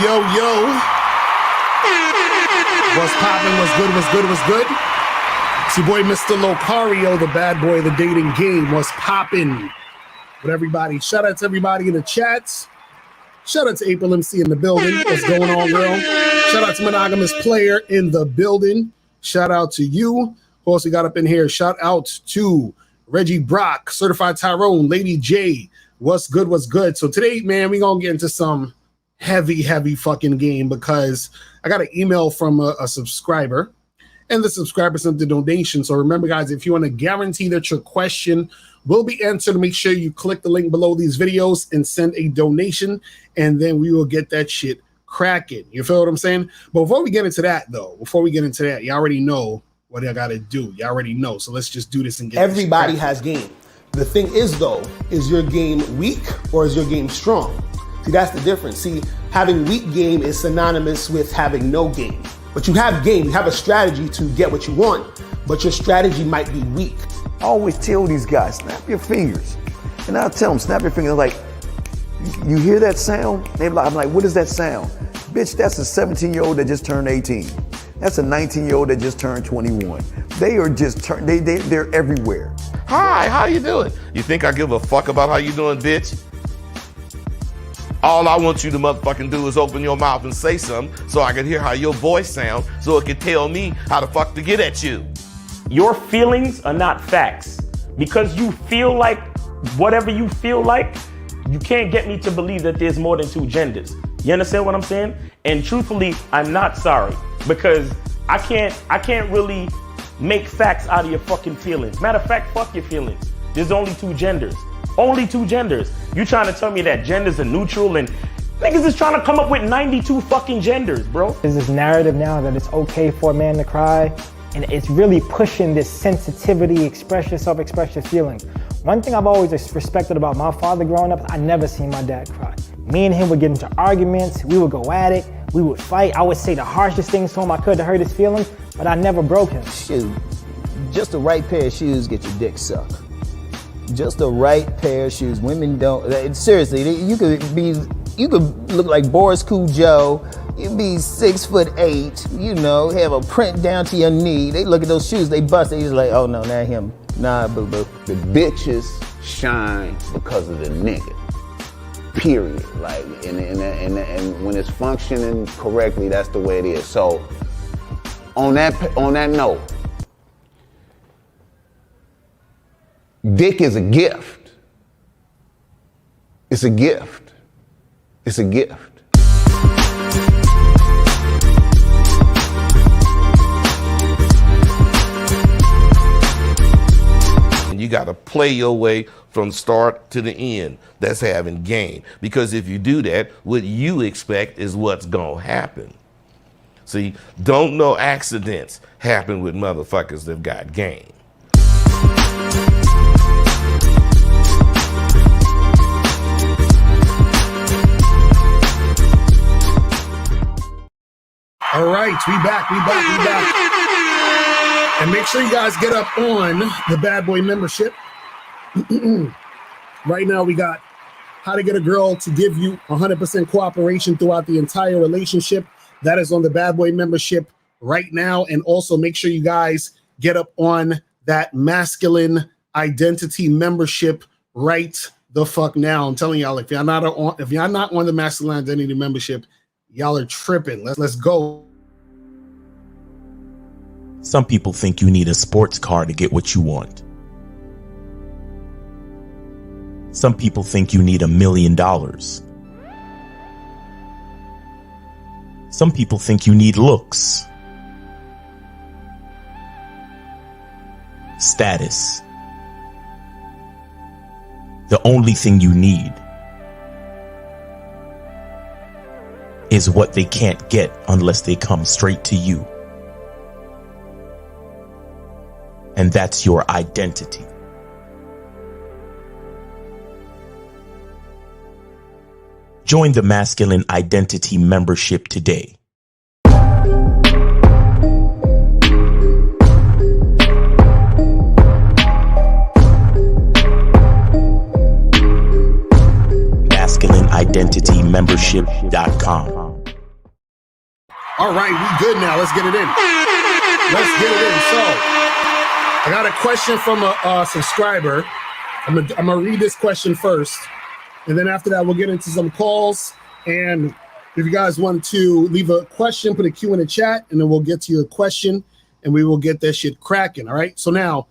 yo. What's poppin'? What's good? What's good? What's good? It's your boy, Mr. Locario, the bad boy of the dating game. What's poppin' with everybody? Shout out to everybody in the chats. Shout out to April MC in the building. What's going on, girl? Shout out to Monogamous Player in the building. Shout out to you. Who else we got up in here? Shout out to Reggie Brock, Certified Tyrone, Lady J. What's good? What's good? So today, man, we're going to get into some heavy fucking game because I got an email from a subscriber and the subscriber sent the donation. So remember, guys, if you want to guarantee that your question will be answered, make sure you click the link below these videos and send a donation, and then we will get that shit cracking. You feel what I'm saying? But before we get into that, you already know what I got to do. You already know. So let's just do this and get everybody has game. The thing is, though, is your game weak or is your game strong? See, that's the difference. See, having weak game is synonymous with having no game. But you have game, you have a strategy to get what you want, but your strategy might be weak. I always tell these guys, snap your fingers. And I'll tell them, snap your fingers. Like, you hear that sound? I'm like, what is that sound? Bitch, that's a 17-year-old that just turned 18. That's a 19-year-old that just turned 21. They are just, they're everywhere. Hi, how you doing? You think I give a fuck about how you doing, bitch? All I want you to motherfucking do is open your mouth and say something so I can hear how your voice sounds so it can tell me how the fuck to get at you. Your feelings are not facts. Because you feel like whatever you feel like, you can't get me to believe that there's more than two genders. You understand what I'm saying? And truthfully, I'm not sorry because I can't really make facts out of your fucking feelings. Matter of fact, fuck your feelings. There's only two genders. Only two genders. You trying to tell me that genders are neutral and niggas is trying to come up with 92 fucking genders, bro. There's this narrative now that it's okay for a man to cry, and it's really pushing this sensitivity, express yourself, express your feelings. One thing I've always respected about my father growing up, I never seen my dad cry. Me and him would get into arguments, we would go at it, we would fight. I would say the harshest things to him I could to hurt his feelings, but I never broke him. Shoot, just the right pair of shoes get your dick sucked. Just the right pair of shoes. Women don't, seriously, you could look like Boris Cujo, you'd be 6'8", you know, have a print down to your knee. They look at those shoes, they bust, they just like, oh no, not him. Nah, boo-boo. The bitches shine because of the nigga. Period. Like, and when it's functioning correctly, that's the way it is. So, on that note, dick is a gift. It's a gift. It's a gift. You got to play your way from start to the end. That's having game. Because if you do that, what you expect is what's going to happen. See, don't know accidents happen with motherfuckers that got game. All right, we back. And make sure you guys get up on the Bad Boy membership. Right now, we got how to get a girl to give you 100% cooperation throughout the entire relationship. That is on the Bad Boy membership right now. And also make sure you guys get up on that masculine identity membership right the fuck now. I'm telling y'all, if y'all not on the masculine identity membership, y'all are tripping. Let's go. Some people think you need a sports car to get what you want. Some people think you need $1 million. Some people think you need looks, status. The only thing you need is what they can't get unless they come straight to you. And that's your identity. Join the Masculine Identity membership today. MasculineIdentityMembership.com. All right, we good now. Let's get it in. Let's get it in. So, I got a question from a subscriber. I'm gonna read this question first, and then after that, we'll get into some calls. And if you guys want to leave a question, put a Q in the chat, and then we'll get to your question, and we will get that shit cracking. All right. So now,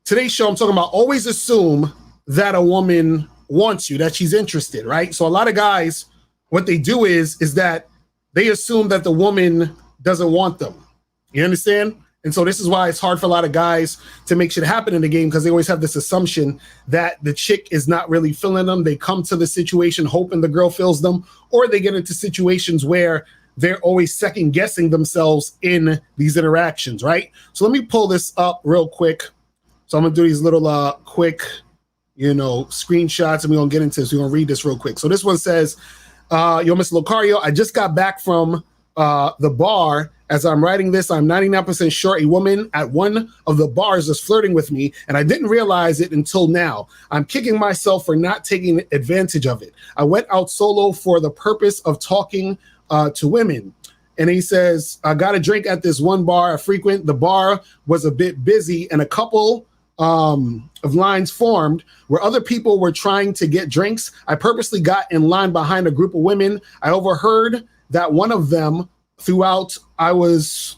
today's show, I'm talking about always assume that a woman wants you, that she's interested, right? So a lot of guys, what they do is that they assume that the woman doesn't want them. You understand? And so this is why it's hard for a lot of guys to make shit happen in the game, because they always have this assumption that the chick is not really feeling them. They come to the situation hoping the girl feels them, or they get into situations where they're always second guessing themselves in these interactions, right? So let me pull this up real quick. So I'm gonna do these little quick, screenshots, and we're gonna get into this. We're gonna read this real quick. So this one says, yo, Mr. Locario, I just got back from the bar. As I'm writing this, I'm 99% sure a woman at one of the bars is flirting with me, and I didn't realize it until now. I'm kicking myself for not taking advantage of it. I went out solo for the purpose of talking to women. And he says, I got a drink at this one bar I frequent. The bar was a bit busy, and a couple of lines formed where other people were trying to get drinks. I purposely got in line behind a group of women. I overheard that one of them I was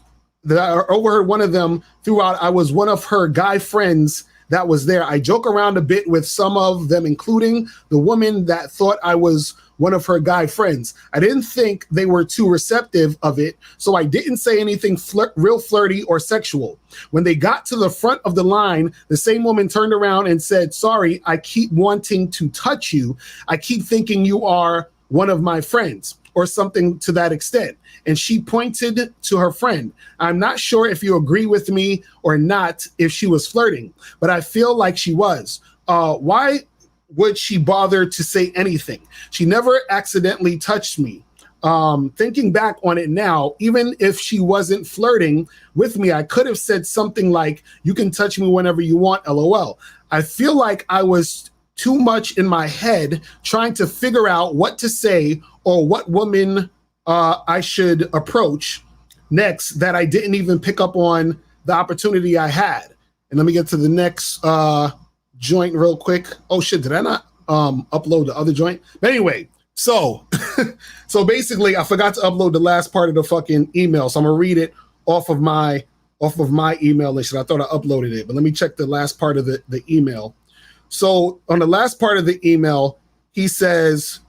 one of her guy friends that was there. I joke around a bit with some of them, including the woman that thought I was one of her guy friends. I didn't think they were too receptive of it, so I didn't say anything real flirty or sexual. When they got to the front of the line, the same woman turned around and said, sorry, I keep wanting to touch you. I keep thinking you are one of my friends, or something to that extent. And she pointed to her friend. I'm not sure if you agree with me or not if she was flirting, but I feel like she was. Why would she bother to say anything? She never accidentally touched me. Thinking back on it now, even if she wasn't flirting with me, I could have said something like, you can touch me whenever you want, LOL. I feel like I was too much in my head trying to figure out what to say or what woman I should approach next, that I didn't even pick up on the opportunity I had. And let me get to the next joint real quick. Oh shit, did I not upload the other joint? But anyway, so basically I forgot to upload the last part of the fucking email. So I'm gonna read it off of my email list. I thought I uploaded it, but let me check the last part of the email. So on the last part of the email, he says,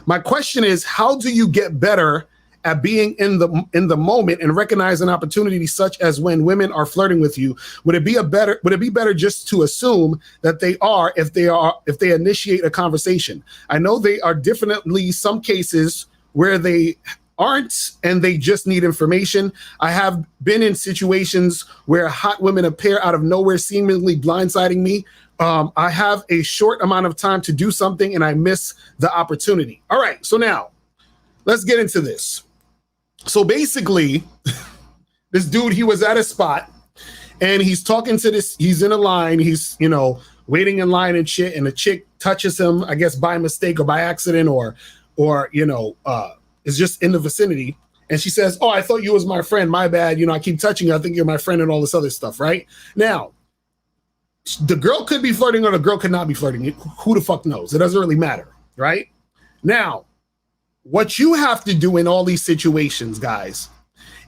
my question is, how do you get better at being in the moment and recognize an opportunity such as when women are flirting with you? Would it be better just to assume that they are if they initiate a conversation? I know they are definitely some cases where they aren't and they just need information. I have been in situations where hot women appear out of nowhere, seemingly blindsiding me. I have a short amount of time to do something and I miss the opportunity. All right, so now let's get into this. So basically, this dude, he was at a spot and he's talking to this, he's in a line, he's, waiting in line and shit, and the chick touches him, I guess by mistake or by accident or is just in the vicinity. And she says, oh, I thought you was my friend, my bad. I keep touching you, I think you're my friend and all this other stuff, right? Now, the girl could be flirting or the girl could not be flirting. Who the fuck knows? It doesn't really matter, right? Now, what you have to do in all these situations, guys,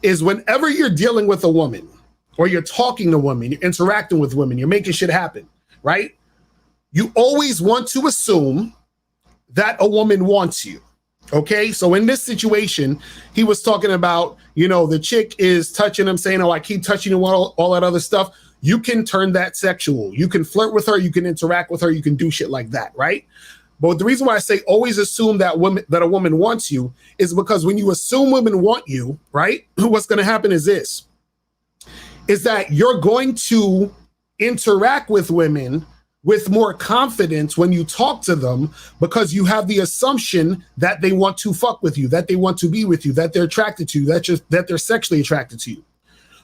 is whenever you're dealing with a woman or you're talking to women, you're interacting with women, you're making shit happen, right? You always want to assume that a woman wants you, okay? So in this situation, he was talking about, the chick is touching him, saying, oh, I keep touching you, all that other stuff. You can turn that sexual. You can flirt with her. You can interact with her. You can do shit like that, right? But the reason why I say always assume that a woman wants you is because when you assume women want you, right, what's going to happen is this, is that you're going to interact with women with more confidence when you talk to them because you have the assumption that they want to fuck with you, that they want to be with you, that they're attracted to you, that they're sexually attracted to you.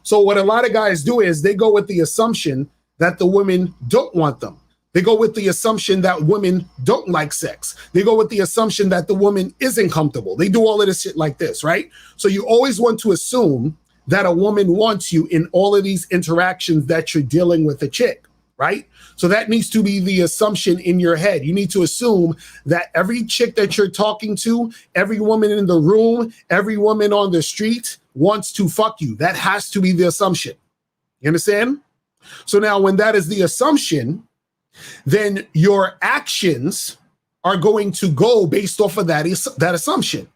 So what a lot of guys do is they go with the assumption that the women don't want them. They go with the assumption that women don't like sex. They go with the assumption that the woman isn't comfortable. They do all of this shit like this, right? So you always want to assume that a woman wants you in all of these interactions that you're dealing with a chick, right? So that needs to be the assumption in your head. You need to assume that every chick that you're talking to, every woman in the room, every woman on the street wants to fuck you. That has to be the assumption. You understand? So now when that is the assumption, then your actions are going to go based off of that assumption,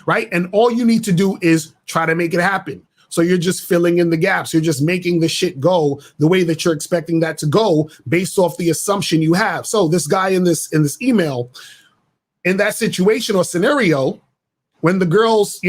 right? And all you need to do is try to make it happen. So you're just filling in the gaps. You're just making the shit go the way that you're expecting that to go based off the assumption you have. So this guy in this email, in that situation or scenario, when the girls,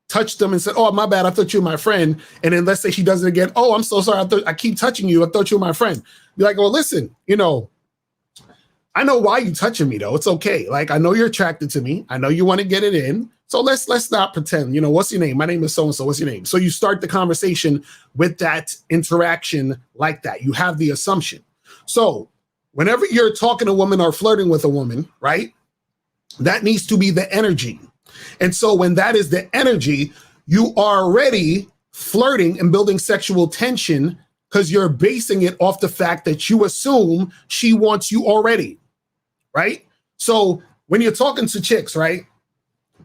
touched them and said, "Oh, my bad, I thought you were my friend." And then let's say she does it again. "Oh, I'm so sorry. I keep touching you. I thought you were my friend." You're like, "Well, listen, I know why you touching me though. It's okay. Like, I know you're attracted to me. I know you want to get it in. So let's not pretend, what's your name? My name is so-and-so. What's your name?" So you start the conversation with that interaction like that. You have the assumption. So whenever you're talking to a woman or flirting with a woman, right, that needs to be the energy. And so when that is the energy, you are already flirting and building sexual tension because you're basing it off the fact that you assume she wants you already, right? So when you're talking to chicks, right,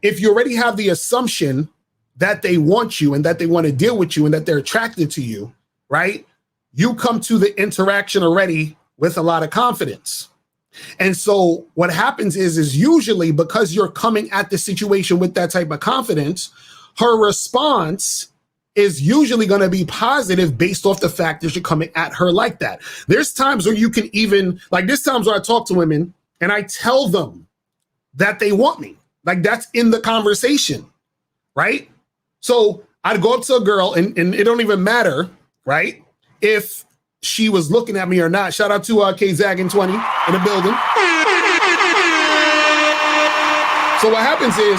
if you already have the assumption that they want you and that they want to deal with you and that they're attracted to you, right, you come to the interaction already with a lot of confidence. And so what happens is usually because you're coming at the situation with that type of confidence, her response is usually going to be positive based off the fact that you're coming at her like that. There's times where you can even, like there's times where I talk to women and I tell them that they want me. Like that's in the conversation, right? So I'd go up to a girl and it don't even matter, right, if she was looking at me or not. Shout out to K-Zag 20 in the building. So what happens is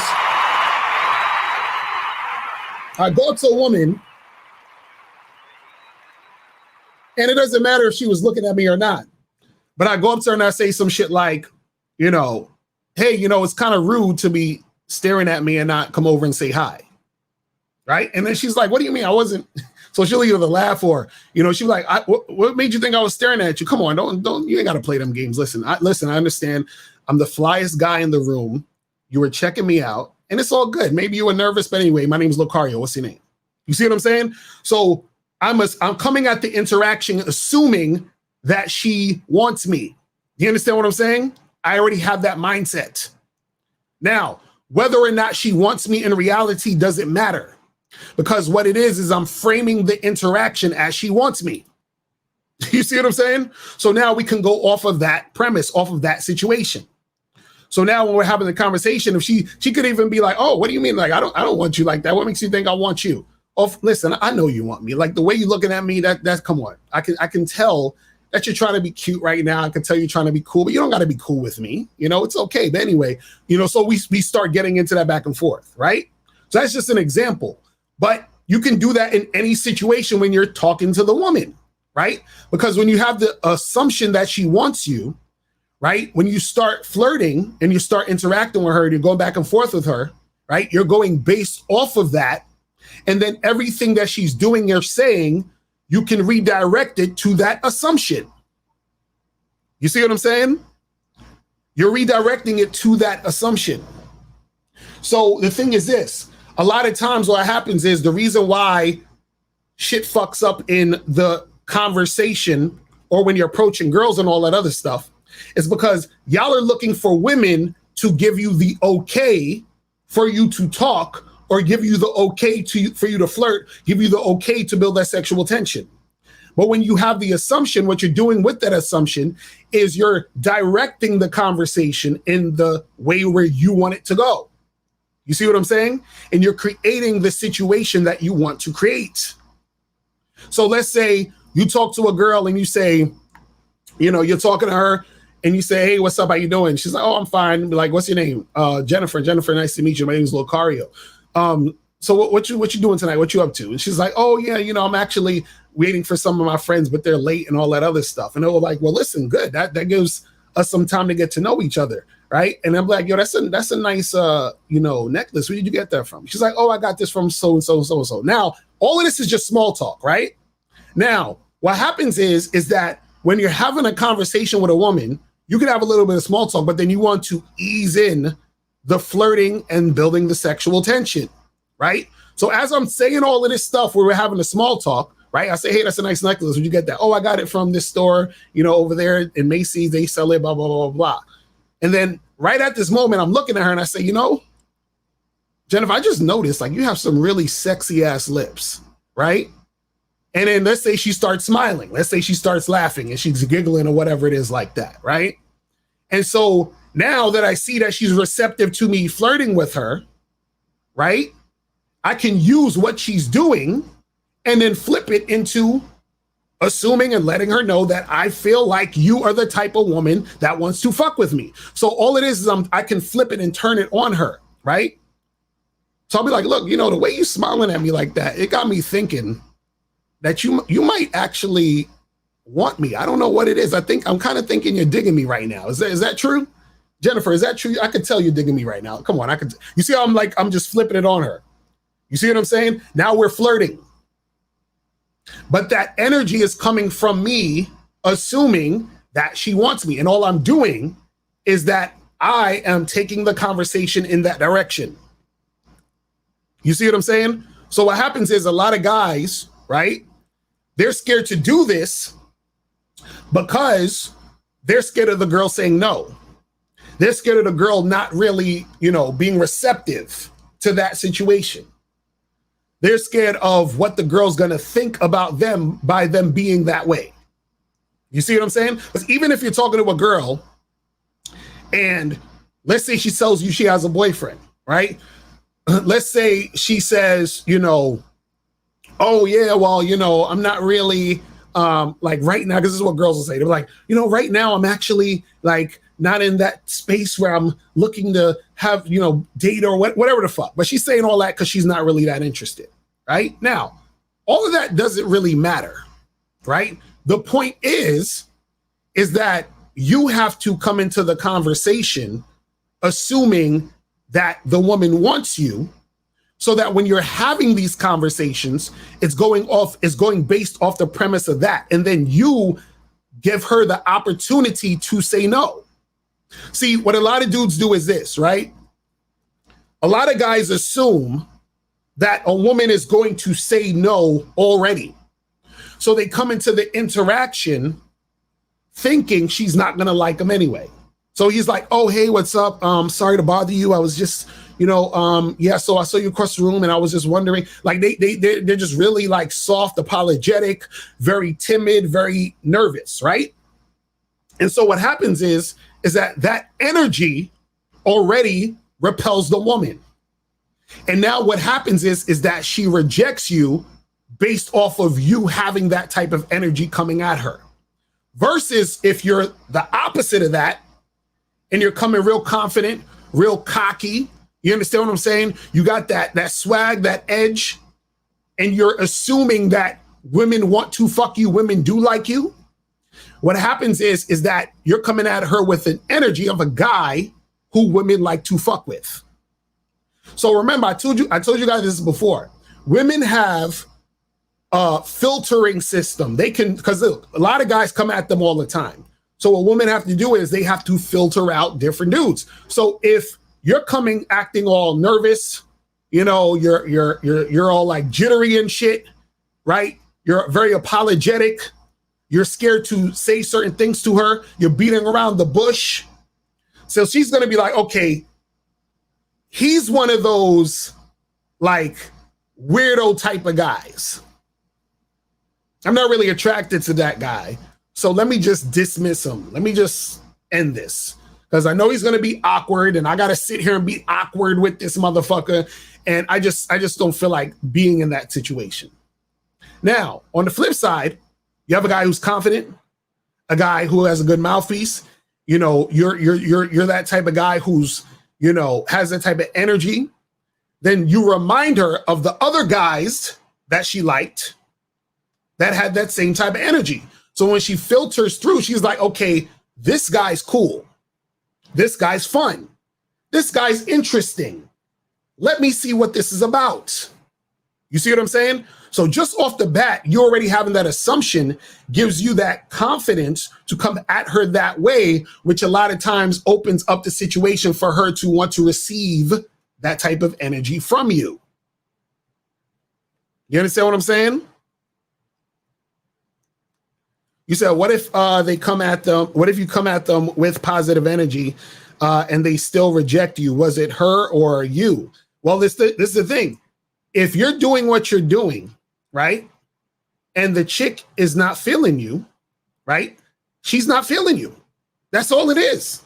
I go up to a woman and it doesn't matter if she was looking at me or not, but I go up to her and I say some shit like, "Hey, it's kind of rude to be staring at me and not come over and say hi." Right? And then she's like, "What do you mean I wasn't?" So she'll either laugh or, she's like, what made you think I was staring at you? Come on, don't, you ain't got to play them games. Listen, I understand. I'm the flyest guy in the room. You were checking me out and it's all good. Maybe you were nervous, but anyway, my name's Locario. What's your name? You see what I'm saying? So I'm coming at the interaction, assuming that she wants me. You understand what I'm saying? I already have that mindset. Now, whether or not she wants me in reality doesn't matter. Because what it is I'm framing the interaction as she wants me. You see what I'm saying? So now we can go off of that premise, off of that situation. So now when we're having the conversation, if she could even be like, "Oh, what do you mean? Like, I don't want you like that. What makes you think I want you?" "Oh, listen, I know you want me. Like the way you're looking at me, that's come on. I can tell that you're trying to be cute right now. I can tell you're trying to be cool, but you don't got to be cool with me. It's okay. But anyway, so we start getting into that back and forth, right? So that's just an example. But you can do that in any situation when you're talking to the woman, right? Because when you have the assumption that she wants you, right? When you start flirting and you start interacting with her and you're going back and forth with her, right? You're going based off of that. And then everything that she's doing or saying, you can redirect it to that assumption. You see what I'm saying? You're redirecting it to that assumption. So the thing is this. A lot of times what happens is the reason why shit fucks up in the conversation or when you're approaching girls and all that other stuff is because y'all are looking for women to give you the okay for you to talk or give you the okay for you to flirt, give you the okay to build that sexual tension. But when you have the assumption, what you're doing with that assumption is you're directing the conversation in the way where you want it to go. You see what I'm saying? And you're creating the situation that you want to create. So let's say you talk to a girl and you say, you're talking to her and you say, "Hey, what's up? How you doing?" She's like, "Oh, I'm fine." Be like, "What's your name?" Jennifer. "Jennifer, nice to meet you. My name is Locario. So what you doing tonight? What you up to?" And she's like, "Oh yeah, I'm actually waiting for some of my friends, but they're late and all that other stuff. And they were like, well, listen, good. That gives us some time to get to know each other, right? And I'm like, yo, that's a nice, necklace. Where did you get that from? She's like, oh, I got this from so and so and so and so. Now, all of this is just small talk, right? Now, what happens is that when you're having a conversation with a woman, you can have a little bit of small talk, but then you want to ease in the flirting and building the sexual tension, right? So as I'm saying all of this stuff where we're having a small talk, right? I say, hey, that's a nice necklace. Where'd you get that? Oh, I got it from this store, over there in Macy's. They sell it, blah, blah, blah, blah. And then right at this moment, I'm looking at her and I say, Jennifer, I just noticed like you have some really sexy ass lips, right? And then let's say she starts smiling. Let's say she starts laughing and she's giggling or whatever it is like that, right? And so now that I see that she's receptive to me flirting with her, right? I can use what she's doing and then flip it into assuming and letting her know that I feel like you are the type of woman that wants to fuck with me. So all it is I can flip it and turn it on her, right? So I'll be like, look, the way you smiling at me like that, it got me thinking that you might actually want me. I don't know what it is. I'm kind of thinking you're digging me right now. Is that true? Jennifer, is that true? I could tell you're digging me right now. Come on, you see how I'm just flipping it on her. You see what I'm saying? Now we're flirting. But that energy is coming from me, assuming that she wants me. And all I'm doing is that I am taking the conversation in that direction. You see what I'm saying? So what happens is a lot of guys, right? They're scared to do this because they're scared of the girl saying no. They're scared of the girl not really, being receptive to that situation. They're scared of what the girl's going to think about them by them being that way. You see what I'm saying? Because even if you're talking to a girl and let's say she tells you she has a boyfriend, right? Let's say she says, oh yeah, well, I'm not really like right now, because this is what girls will say. They're like, right now I'm actually like not in that space where I'm looking to have, date or whatever the fuck. But she's saying all that because she's not really that interested, right? Now, all of that doesn't really matter, right? The point is that you have to come into the conversation assuming that the woman wants you, so that when you're having these conversations, it's going based off the premise of that. And then you give her the opportunity to say no. See, what a lot of dudes do is this, right? A lot of guys assume that a woman is going to say no already. So they come into the interaction thinking she's not going to like him anyway. So he's like, oh, hey, what's up? Sorry to bother you. I was just, so I saw you across the room and I was just wondering, like they're just really like soft, apologetic, very timid, very nervous, right? And so what happens is that energy already repels the woman. And now what happens is that she rejects you based off of you having that type of energy coming at her. Versus if you're the opposite of that, and you're coming real confident, real cocky. You understand what I'm saying? You got that swag, that edge, and you're assuming that women want to fuck you, women do like you. What happens is that you're coming at her with an energy of a guy who women like to fuck with. So remember, I told you guys this before. Women have a filtering system. They can, because a lot of guys come at them all the time. So what women have to do is they have to filter out different dudes. So if you're coming acting all nervous, you're all like jittery and shit, right? You're very apologetic. You're scared to say certain things to her. You're beating around the bush. So she's going to be like, okay, he's one of those like weirdo type of guys. I'm not really attracted to that guy. So let me just dismiss him. Let me just end this. Because I know he's going to be awkward and I got to sit here and be awkward with this motherfucker. And I just don't feel like being in that situation. Now, on the flip side, you have a guy who's confident, a guy who has a good mouthpiece. You're that type of guy who's, has that type of energy. Then you remind her of the other guys that she liked. that had that same type of energy. So when she filters through, she's like, okay, this guy's cool. This guy's fun. This guy's interesting. Let me see what this is about. You see what I'm saying? So just off the bat, you already having that assumption gives you that confidence to come at her that way, which a lot of times opens up the situation for her to want to receive that type of energy from you. You understand what I'm saying? You said, what if they come at them? What if you come at them with positive energy and they still reject you? Was it her or you? Well, this is the thing. If you're doing what you're doing, right, and the chick is not feeling you, right, she's not feeling you. That's all it is.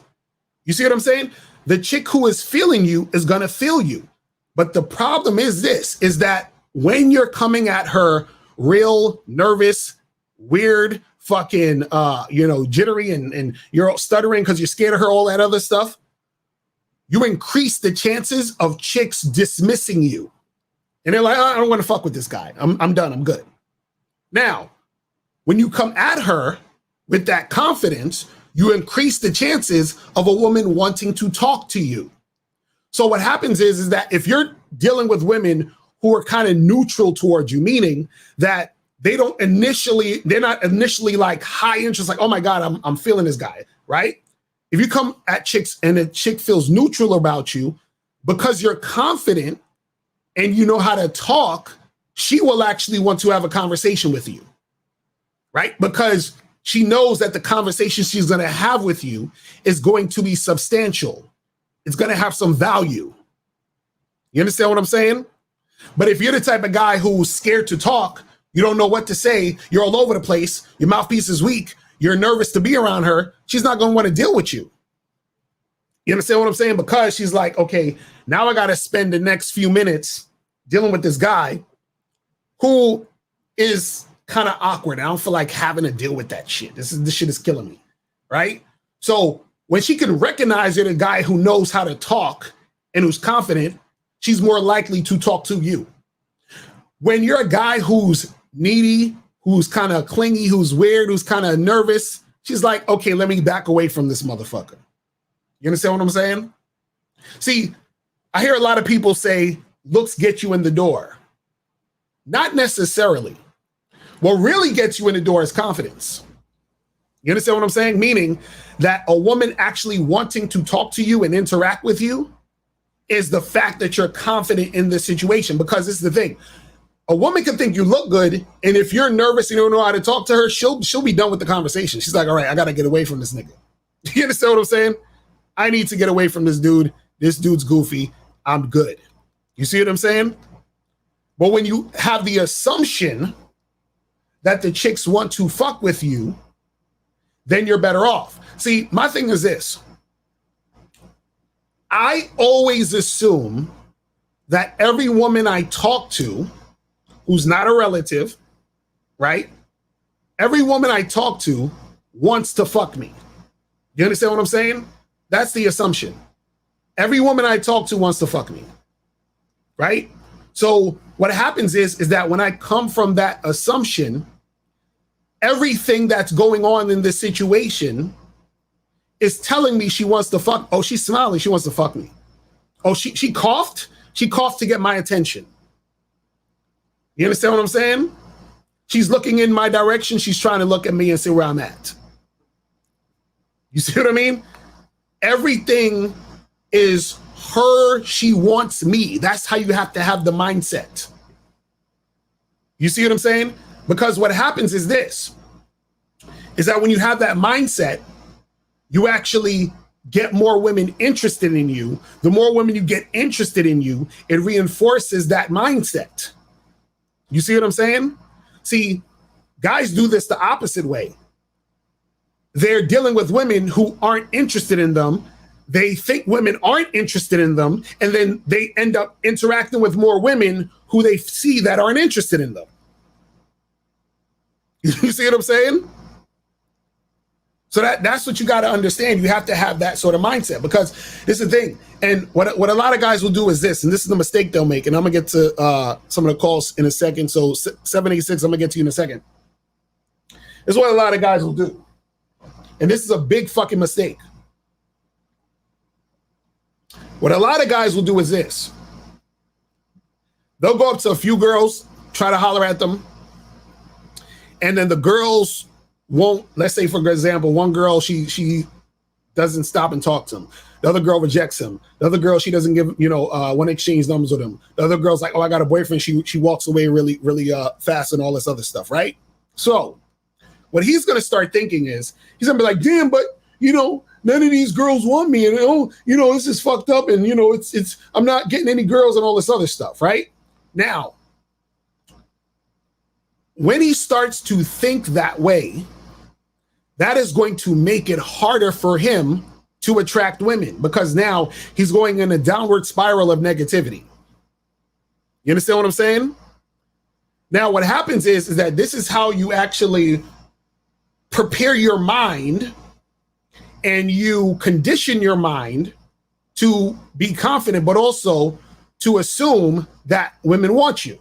You see what I'm saying? The chick who is feeling you is going to feel you. But the problem is this, is that when you're coming at her real nervous, weird, fucking, jittery and you're stuttering because you're scared of her, all that other stuff, you increase the chances of chicks dismissing you. And they're like, I don't want to fuck with this guy. I'm done. I'm good. Now, when you come at her with that confidence, you increase the chances of a woman wanting to talk to you. So what happens is that if you're dealing with women who are kind of neutral towards you, meaning that they're not initially like high interest, like, oh my God, I'm feeling this guy, right? If you come at chicks and a chick feels neutral about you, because you're confident and you know how to talk, she will actually want to have a conversation with you, right? Because she knows that the conversation she's going to have with you is going to be substantial. It's going to have some value. You understand what I'm saying? But if you're the type of guy who's scared to talk, you don't know what to say, you're all over the place, your mouthpiece is weak, you're nervous to be around her, she's not going to want to deal with you. You understand what I'm saying? Because she's like, okay, now I got to spend the next few minutes dealing with this guy who is kind of awkward. I don't feel like having to deal with that shit. This shit is killing me, right? So when she can recognize you're the guy who knows how to talk and who's confident, she's more likely to talk to you. When you're a guy who's needy, who's kind of clingy, who's weird, who's kind of nervous, she's like, okay, let me back away from this motherfucker. You understand what I'm saying? See, I hear a lot of people say, looks get you in the door. Not necessarily. What really gets you in the door is confidence. You understand what I'm saying? Meaning that a woman actually wanting to talk to you and interact with you is the fact that you're confident in this situation. Because this is the thing. A woman can think you look good, and if you're nervous and you don't know how to talk to her, she'll be done with the conversation. She's like, all right, I got to get away from this nigga. You understand what I'm saying? I need to get away from this dude. This dude's goofy. I'm good. You see what I'm saying? But when you have the assumption that the chicks want to fuck with you, then you're better off. See, my thing is this. I always assume that every woman I talk to who's not a relative, right? Every woman I talk to wants to fuck me. You understand what I'm saying? That's the assumption. Every woman I talk to wants to fuck me, right? So what happens is that when I come from that assumption, everything that's going on in this situation is telling me she wants to fuck. Oh, she's smiling. She wants to fuck me. Oh, she coughed. She coughed to get my attention. You understand what I'm saying? She's looking in my direction. She's trying to look at me and see where I'm at. You see what I mean? Everything is her. She wants me. That's how you have to have the mindset. You see what I'm saying? Because what happens is this, is that when you have that mindset, you actually get more women interested in you. The more women you get interested in you, it reinforces that mindset. You see what I'm saying? See, guys do this the opposite way. They're dealing with women who aren't interested in them. They think women aren't interested in them, and then they end up interacting with more women who they see that aren't interested in them. You see what I'm saying? So that's what you got to understand. You have to have that sort of mindset, because this is the thing. And what a lot of guys will do is this, and this is the mistake they'll make. And I'm going to get to some of the calls in a second. So 786, I'm going to get to you in a second. This is what a lot of guys will do. And this is a big fucking mistake. What a lot of guys will do is this. They'll go up to a few girls, try to holler at them, and then the girls won't, let's say for example, one girl, she doesn't stop and talk to him. The other girl rejects him. The other girl, she doesn't give, want to exchange numbers with him. The other girl's like, oh, I got a boyfriend. She walks away really, really fast and all this other stuff, right? So what he's going to start thinking is, he's going to be like, damn, but, none of these girls want me. And, this is fucked up. And, I'm not getting any girls and all this other stuff, right? Now, when he starts to think that way, that is going to make it harder for him to attract women, because now he's going in a downward spiral of negativity. You understand what I'm saying? Now, what happens is that this is how you actually prepare your mind and you condition your mind to be confident, but also to assume that women want you,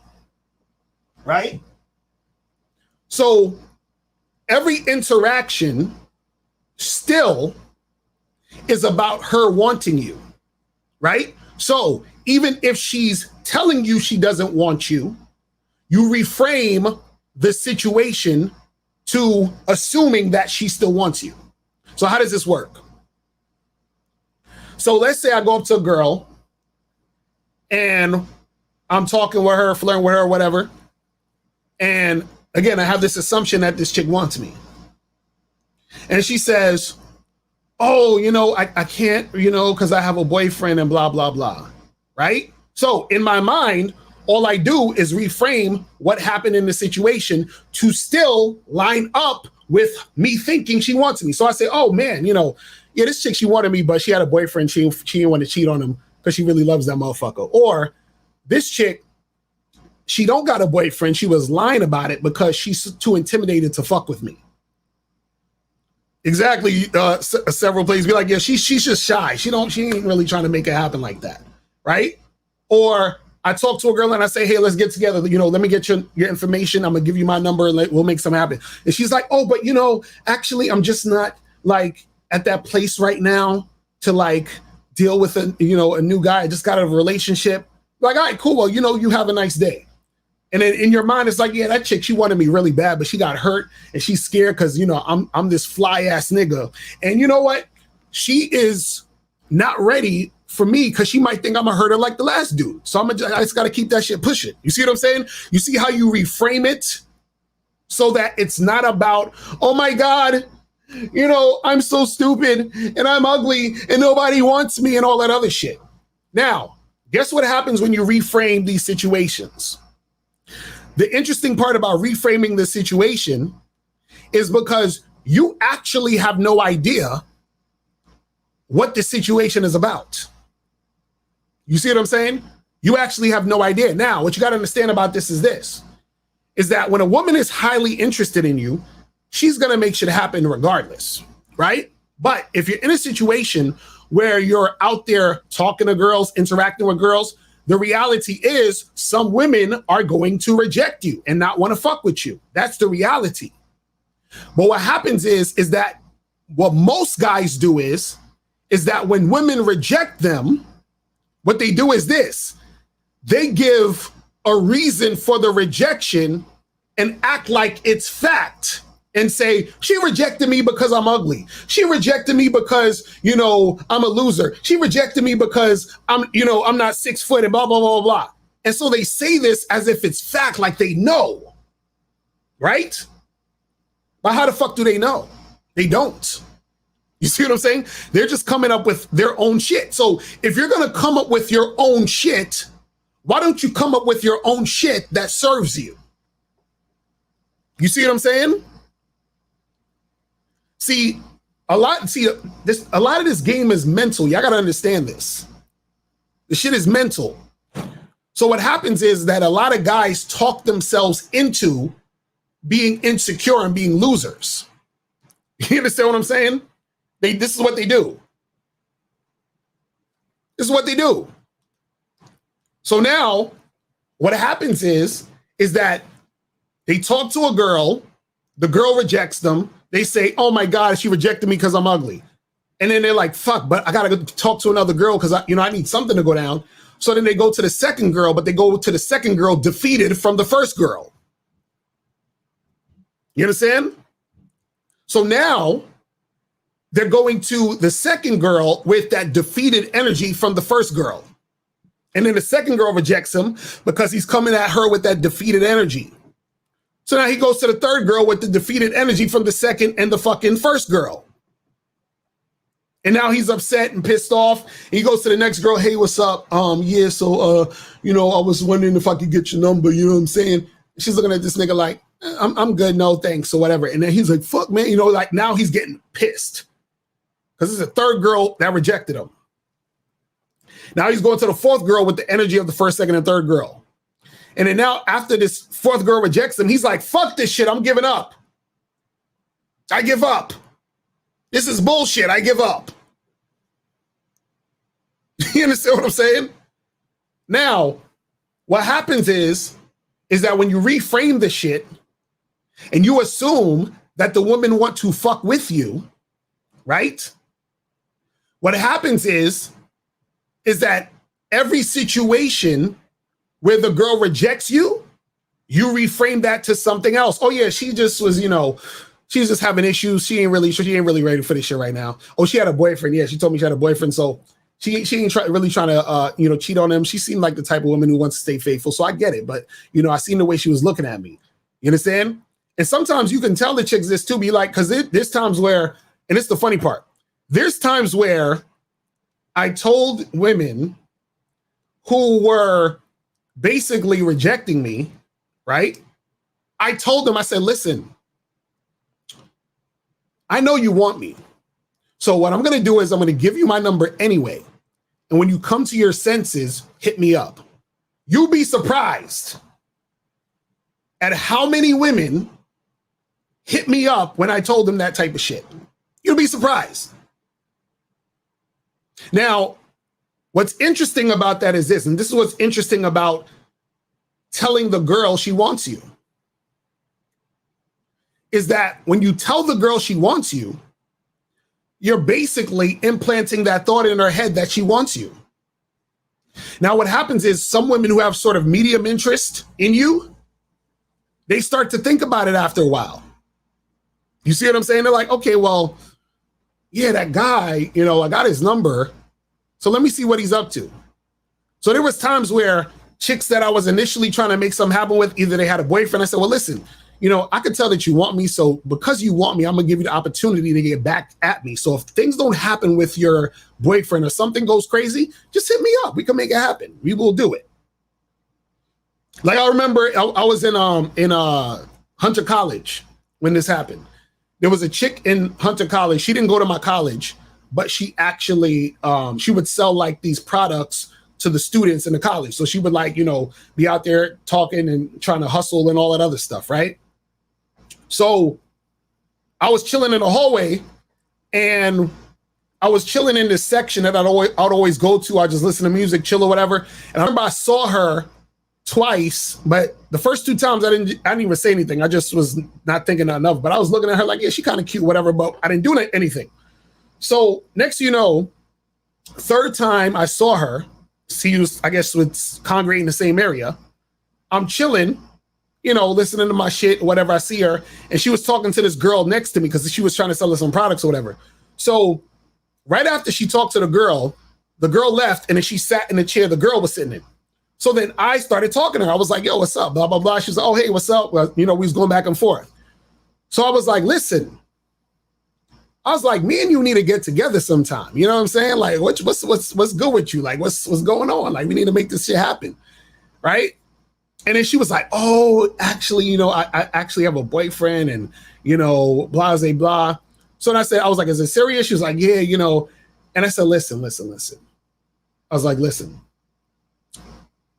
right? So every interaction still is about her wanting you, right? So even if she's telling you she doesn't want you, you reframe the situation to assuming that she still wants you. So how does this work? So let's say I go up to a girl and I'm talking with her, flirting with her, whatever. And again, I have this assumption that this chick wants me. And she says, oh, I can't, because I have a boyfriend and blah, blah, blah, right? So in my mind, all I do is reframe what happened in the situation to still line up with me thinking she wants me. So I say, oh man, this chick, she wanted me, but she had a boyfriend. She didn't want to cheat on him because she really loves that motherfucker. Or this chick, she don't got a boyfriend. She was lying about it because she's too intimidated to fuck with me. Exactly. Several places be like, yeah, she's just shy. She ain't really trying to make it happen like that, right? Or I talk to a girl and I say, hey, let's get together. Let me get your information. I'm gonna give you my number and we'll make something happen. And she's like, oh, but actually, I'm just not like at that place right now to like deal with a new guy. I just got out of a relationship. Like, all right, cool. Well, you have a nice day. And then in your mind, it's like, yeah, that chick, she wanted me really bad, but she got hurt and she's scared because, I'm this fly ass nigga. And you know what? She is not ready for me because she might think I'm gonna hurt her like the last dude. So I just got to keep that shit pushing. You see what I'm saying? You see how you reframe it so that it's not about, oh my God, I'm so stupid and I'm ugly and nobody wants me and all that other shit. Now, guess what happens when you reframe these situations? The interesting part about reframing the situation is because you actually have no idea what the situation is about. You see what I'm saying? You actually have no idea. Now, what you got to understand about this is that when a woman is highly interested in you, she's going to make shit happen regardless, right? But if you're in a situation where you're out there talking to girls, interacting with girls, the reality is some women are going to reject you and not want to fuck with you. That's the reality. But what happens is that what most guys do is that when women reject them, what they do is this: they give a reason for the rejection and act like it's fact and say, she rejected me because I'm ugly. She rejected me because, I'm a loser. She rejected me because I'm not 6 foot and blah, blah, blah, blah. And so they say this as if it's fact, like they know, right? But how the fuck do they know? They don't. You see what I'm saying? They're just coming up with their own shit. So if you're going to come up with your own shit, why don't you come up with your own shit that serves you? You see what I'm saying? A lot of this game is mental. Y'all got to understand this. The shit is mental. So what happens is that a lot of guys talk themselves into being insecure and being losers. You understand what I'm saying? This is what they do. This is what they do. So now what happens is that they talk to a girl, The girl rejects them. They say, oh my God, she rejected me because I'm ugly. And then they're like, fuck, but I got to talk to another girl because I need something to go down. So then they go to the second girl, but they go to the second girl defeated from the first girl. You understand? So now they're going to the second girl with that defeated energy from the first girl. And then the second girl rejects him because he's coming at her with that defeated energy. So now he goes to the third girl with the defeated energy from the second and the fucking first girl. And now he's upset and pissed off. He goes to the next girl. Hey, what's up? Yeah, so, I was wondering if I could get your number. You know what I'm saying? She's looking at this nigga like, I'm good. No, thanks or whatever. And then he's like, fuck, man. Like now he's getting pissed because it's a third girl that rejected him. Now he's going to the fourth girl with the energy of the first, second, and third girl. And then now after this fourth girl rejects him, he's like, fuck this shit. I'm giving up. I give up. This is bullshit. I give up. You understand what I'm saying? Now, what happens is that when you reframe the shit and you assume that the women want to fuck with you, right? What happens is that every situation where the girl rejects you, you reframe that to something else. Oh yeah, she just was, she's just having issues. She ain't really ready for this shit right now. Oh, she had a boyfriend. Yeah, she told me she had a boyfriend. So she ain't really trying to, cheat on him. She seemed like the type of woman who wants to stay faithful. So I get it. But, I seen the way she was looking at me. You understand? And sometimes you can tell the chicks this too, be like, because there's times where, and it's the funny part, there's times where I told women who were basically rejecting me, right? I told them, I said, listen, I know you want me. So what I'm going to do is I'm going to give you my number anyway. And when you come to your senses, hit me up. You'll be surprised at how many women hit me up when I told them that type of shit. You'll be surprised. Now, what's interesting about that is this, and this is what's interesting about telling the girl she wants you, is that when you tell the girl she wants you, you're basically implanting that thought in her head that she wants you. Now, what happens is some women who have sort of medium interest in you, they start to think about it after a while. You see what I'm saying? They're like, okay, well, yeah, that guy, I got his number. So let me see what he's up to. So there was times where chicks that I was initially trying to make something happen with, either they had a boyfriend. I said, well, listen, I could tell that you want me. So because you want me, I'm going to give you the opportunity to get back at me. So if things don't happen with your boyfriend or something goes crazy, just hit me up. We can make it happen. We will do it. Like I remember I was in Hunter College when this happened. There was a chick in Hunter College. She didn't go to my college, but she actually, she would sell like these products to the students in the college. So she would be out there talking and trying to hustle and all that other stuff, right? So I was chilling in the hallway and I was chilling in this section that I'd always go to. I just listen to music, chill or whatever. And I remember I saw her twice, but the first two times I didn't even say anything. I just was not thinking nothing of it. But I was looking at her like, yeah, she kind of cute, whatever, but I didn't do anything. So next, third time I saw her, she was, I guess, was congregating in the same area. I'm chilling, listening to my shit, whatever. I see her, and she was talking to this girl next to me because she was trying to sell her some products or whatever. So right after she talked to the girl left, and then she sat in the chair the girl was sitting in. So then I started talking to her. I was like, yo, what's up? Blah, blah, blah. She was like, oh, hey, what's up? Well, we was going back and forth. So I was like, listen, I was like, me and you need to get together sometime. You know what I'm saying? Like, what's good with you? Like, what's going on? Like, we need to make this shit happen, right? And then she was like, oh, actually, I actually have a boyfriend and, blah, blah, blah. So then I was like, is it serious? She was like, yeah, And I said, listen. I was like, listen,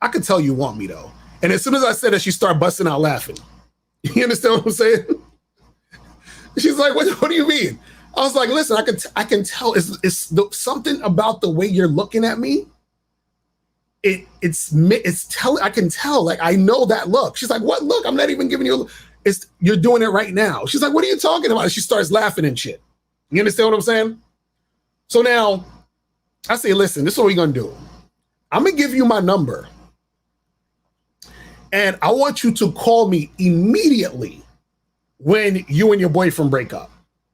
I could tell you want me though. And as soon as I said that, she started busting out laughing. You understand what I'm saying? She's like, what do you mean? I was like, listen, I can tell it's something about the way you're looking at me. I can tell, like, I know that look. She's like, what look? I'm not even giving you a look. you're doing it right now. She's like, what are you talking about? She starts laughing and shit. You understand what I'm saying? So now I say, listen, this is what we're going to do. I'm going to give you my number. And I want you to call me immediately when you and your boyfriend break up.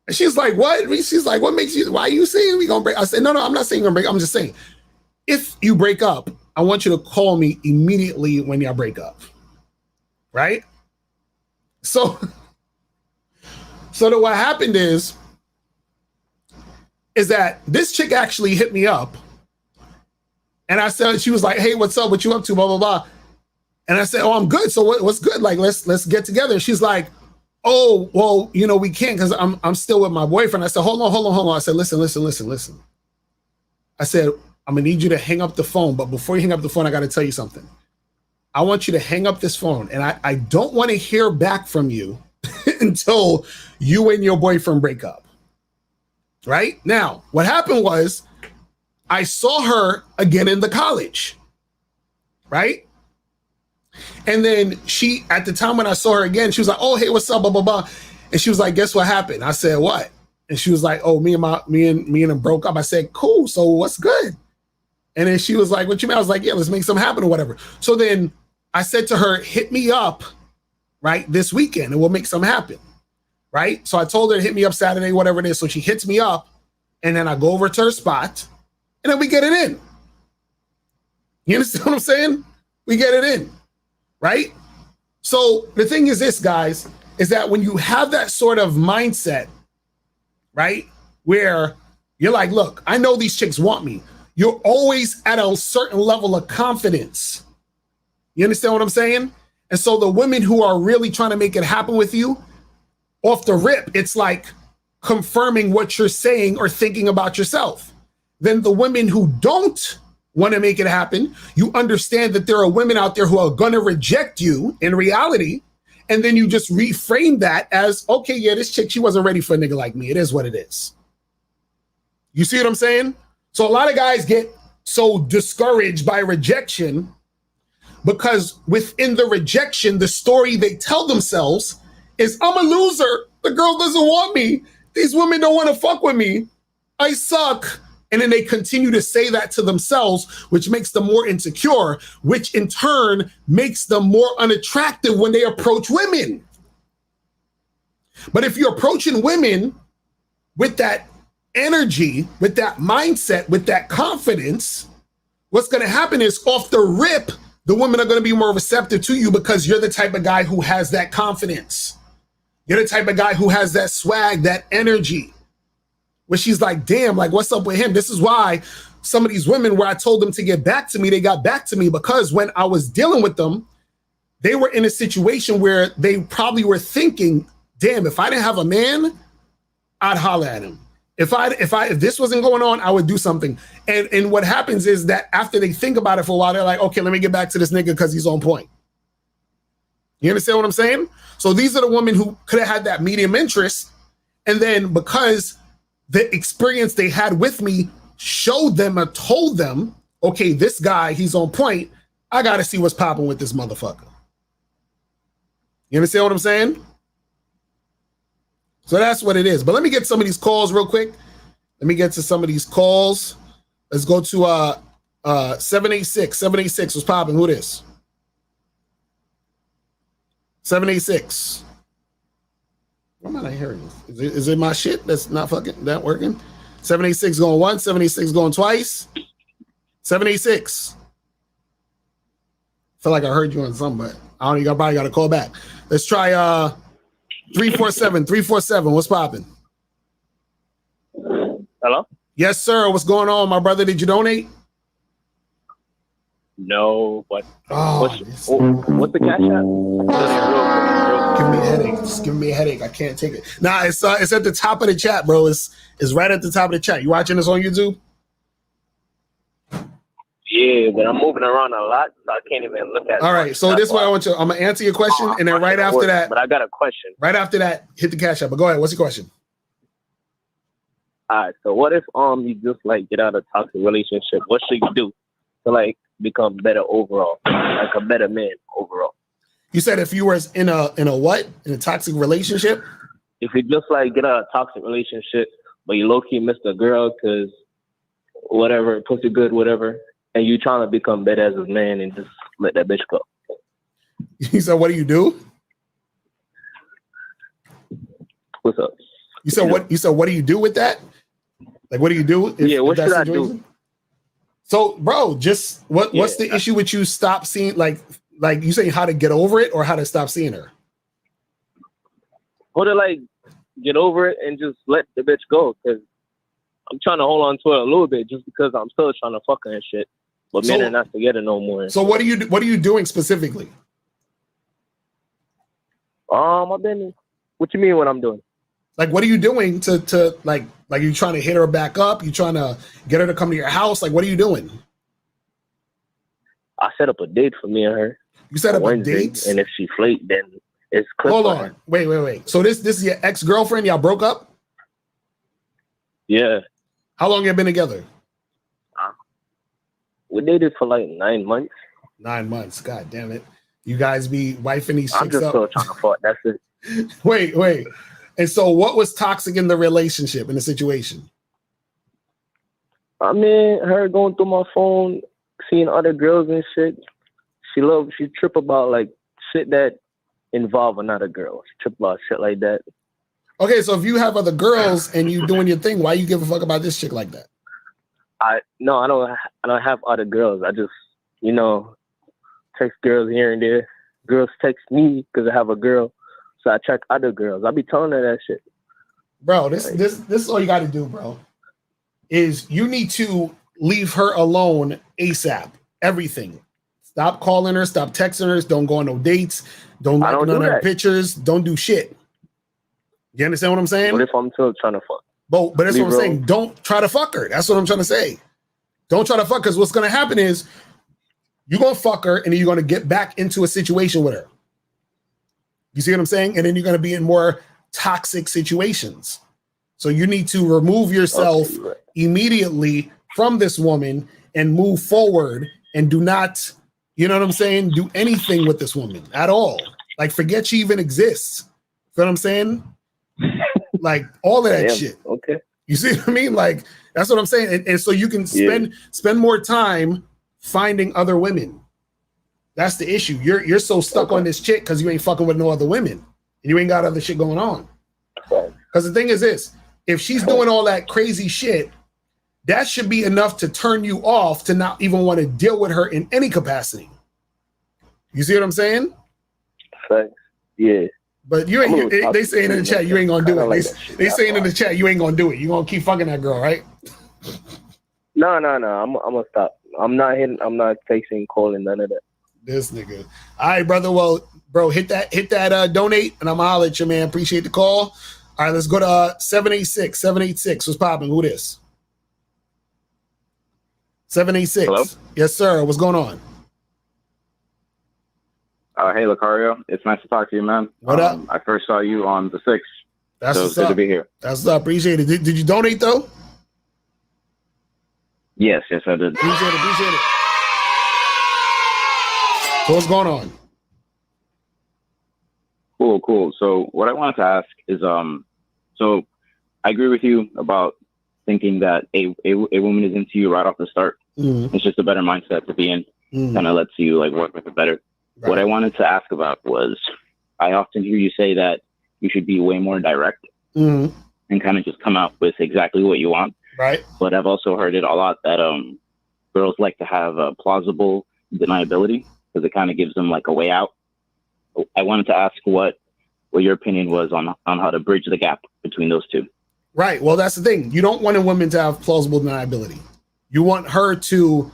And she's like, what? She's like, what makes you, why are you saying we going to break? I said, no, I'm not saying we're going to break. I'm just saying, if you break up, I want you to call me immediately when y'all break up. Right? So what happened is that this chick actually hit me up. And I said, she was like, hey, what's up? What you up to? Blah, blah, blah. And I said, oh, I'm good. So what's good? Like, let's get together. And she's like, oh, well, you know, we can't because I'm still with my boyfriend. I said, hold on. I said, listen. I said, I'm gonna need you to hang up the phone. But before you hang up the phone, I got to tell you something. I want you to hang up this phone. And I don't want to hear back from you until you and your boyfriend break up. Right? Now, what happened was I saw her again in the college. Right? And then she, at the time when I saw her again, she was like, oh, hey, what's up, blah, blah, blah. And she was like, guess what happened? I said, what? And she was like, oh, me and him broke up. I said, cool, so what's good? And then she was like, what you mean? I was like, yeah, let's make something happen or whatever. So then I said to her, hit me up, right, this weekend and we'll make something happen, right? So I told her to hit me up Saturday, whatever it is. So she hits me up and then I go over to her spot and then we get it in. You understand what I'm saying? We get it in. Right? So the thing is this, guys, is that when you have that sort of mindset, right, where you're like, look, I know these chicks want me. You're always at a certain level of confidence. You understand what I'm saying? And so the women who are really trying to make it happen with you, off the rip, it's like confirming what you're saying or thinking about yourself. Then the women who don't want to make it happen, you understand that there are women out there who are going to reject you in reality. And then you just reframe that as, okay, yeah, this chick, she wasn't ready for a nigga like me. It is what it is. You see what I'm saying? So a lot of guys get so discouraged by rejection because within the rejection, the story they tell themselves is, I'm a loser. The girl doesn't want me. These women don't want to fuck with me. I suck. And then they continue to say that to themselves, which makes them more insecure, which in turn makes them more unattractive when they approach women. But if you're approaching women with that energy, with that mindset, with that confidence, what's going to happen is off the rip, the women are going to be more receptive to you because you're the type of guy who has that confidence. You're the type of guy who has that swag, that energy. Where she's like, damn, like, what's up with him? This is why some of these women, where I told them to get back to me, they got back to me because when I was dealing with them, they were in a situation where they probably were thinking, damn, if I didn't have a man, I'd holler at him. If this wasn't going on, I would do something. And what happens is that after they think about it for a while, they're like, okay, let me get back to this nigga because he's on point. You understand what I'm saying? So these are the women who could have had that medium interest. And then because the experience they had with me showed them or told them, okay, this guy, he's on point. I got to see what's popping with this motherfucker. You understand what I'm saying? So that's what it is. But let me get some of these calls real quick. Let me get to some of these calls. Let's go to 786. 786 was popping. Who this? 786. Why am I not hearing this? Is it my shit that's not working? 786 going once, 786 going twice. 786. Feel like I heard you on something, but I don't think I probably got to call back. Let's try 347. 347. What's popping? Hello? Yes, sir. What's going on, my brother? Did you donate? No, but what's the cash app? Give me a headache. Just give me a headache. I can't take it. Nah, it's at the top of the chat, bro. It's right at the top of the chat. You watching this on YouTube? Yeah, but I'm moving around a lot, so I can't even look at it. All right, so this way I want you. I'm gonna answer your question, and then right after that. But I got a question. Right after that, hit the cash app. But go ahead. What's your question? All right. So what if you just like get out of a toxic relationship? What should you do to like become better overall, like a better man overall? You said if you were in a what? In a toxic relationship? If you just like get out of a toxic relationship, but you low key miss the girl because whatever, pussy good, whatever, and you trying to become better as a man and just let that bitch go. You said, what do you do? What's up? You said what? You said what do you do with that? Like, what do you do? What should I do? So, bro, just what's the issue with you stop seeing like you saying how to get over it or how to stop seeing her? Or to like get over it and just let the bitch go, because I'm trying to hold on to it a little bit just because I'm still trying to fuck her and shit. But men are not together no more. So what are you doing specifically? I've been. What you mean? What I'm doing? Like, what are you doing to like you trying to hit her back up? You trying to get her to come to your house? Like, what are you doing? I set up a date for me and her. You set up Wednesday, a date, and if she flake, then it's clip. Hold on, wait. So this is your ex-girlfriend? Y'all broke up? Yeah. How long you been together? We dated for like 9 months. 9 months. God damn it! You guys be wifing these chicks up. I'm just still trying to fuck. That's it. Wait. And so, what was toxic in the relationship, in the situation? I mean, her going through my phone, seeing other girls and shit. She trip about like shit that involve another girl. She trip about shit like that. Okay, so if you have other girls and you doing your thing, why you give a fuck about this chick like that? I don't have other girls. I just, text girls here and there. Girls text me because I have a girl. So I check other girls. I be telling her that shit. Bro, this is all you got to do, bro. Is you need to leave her alone ASAP. Everything. Stop calling her. Stop texting her. Don't go on no dates. Don't like none of her pictures. Don't do shit. You understand what I'm saying? What if I'm still trying to fuck? But that's what I'm saying. Don't try to fuck her. That's what I'm trying to say. Don't try to fuck, because what's going to happen is you're going to fuck her and then you're going to get back into a situation with her. You see what I'm saying? And then you're going to be in more toxic situations. So you need to remove yourself immediately from this woman and move forward, and do not, you know what I'm saying, do anything with this woman at all. Like, forget she even exists. You know what I'm saying? Like, all of that shit. Okay. You see what I mean? Like, that's what I'm saying. And so you can spend more time finding other women. That's the issue. You're so stuck on this chick because you ain't fucking with no other women. And you ain't got other shit going on. Because the thing is this, if she's doing all that crazy shit, that should be enough to turn you off to not even want to deal with her in any capacity. You see what I'm saying? Thanks. Yeah. But you ain't. They saying in the chat you ain't gonna do it. They saying in the chat you ain't gonna do it. You gonna keep fucking that girl, right? No. I'm gonna stop. I'm not hitting. I'm not texting, calling, none of that. This nigga. All right, brother. Well, bro, hit that donate, and I'm gonna holler at you, man. Appreciate the call. All right, let's go to 786. 786. What's popping? Who this? 786. Hello? Yes, sir. What's going on? Hey, Lucario. It's nice to talk to you, man. What up? I first saw you on the 6th. That's so what's it's good up. to be here. That's what's up. Appreciate it. Did you donate, though? Yes, I did. Appreciate it. So what's going on? Cool. So what I wanted to ask is, so I agree with you about thinking that a woman is into you right off the start. Mm-hmm. It's just a better mindset to be in. Kind of lets you like work with it better. Right. What I wanted to ask about was, I often hear you say that you should be way more direct and kind of just come out with exactly what you want. Right. But I've also heard it a lot that girls like to have a plausible deniability because it kind of gives them like a way out. I wanted to ask what your opinion was on how to bridge the gap between those two. Right. Well, that's the thing. You don't want a woman to have plausible deniability. You want her to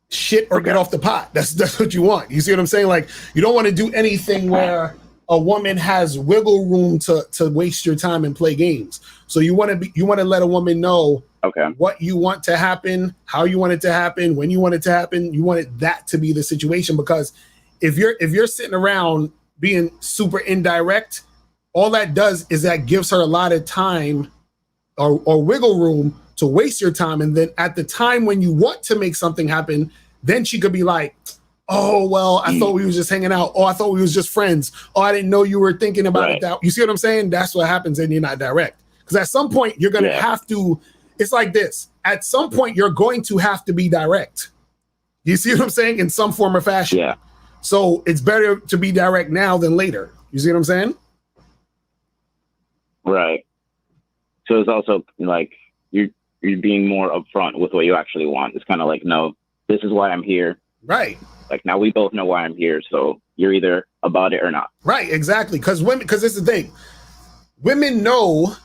shit or get off the pot. That's what you want. You see what I'm saying? Like, you don't want to do anything where a woman has wiggle room to waste your time and play games. So you want to let a woman know what you want to happen, how you want it to happen, when you want it to happen. You want that to be the situation, because if you're sitting around being super indirect, all that does is that gives her a lot of time or wiggle room to waste your time. And then at the time when you want to make something happen, then she could be like, Oh, well, I thought we was just hanging out. Oh, I thought we was just friends. Oh, I didn't know you were thinking about it. That you see what I'm saying? That's what happens and you're not direct. Because at some point you're going to have to, it's like this. At some point you're going to have to be direct. You see what I'm saying? In some form or fashion. Yeah. So it's better to be direct now than later. You see what I'm saying? Right. So it's also like you're being more upfront with what you actually want. It's kind of like, no, this is why I'm here. Right. Like now we both know why I'm here. So you're either about it or not. Right. Exactly. Because it's the thing. Women know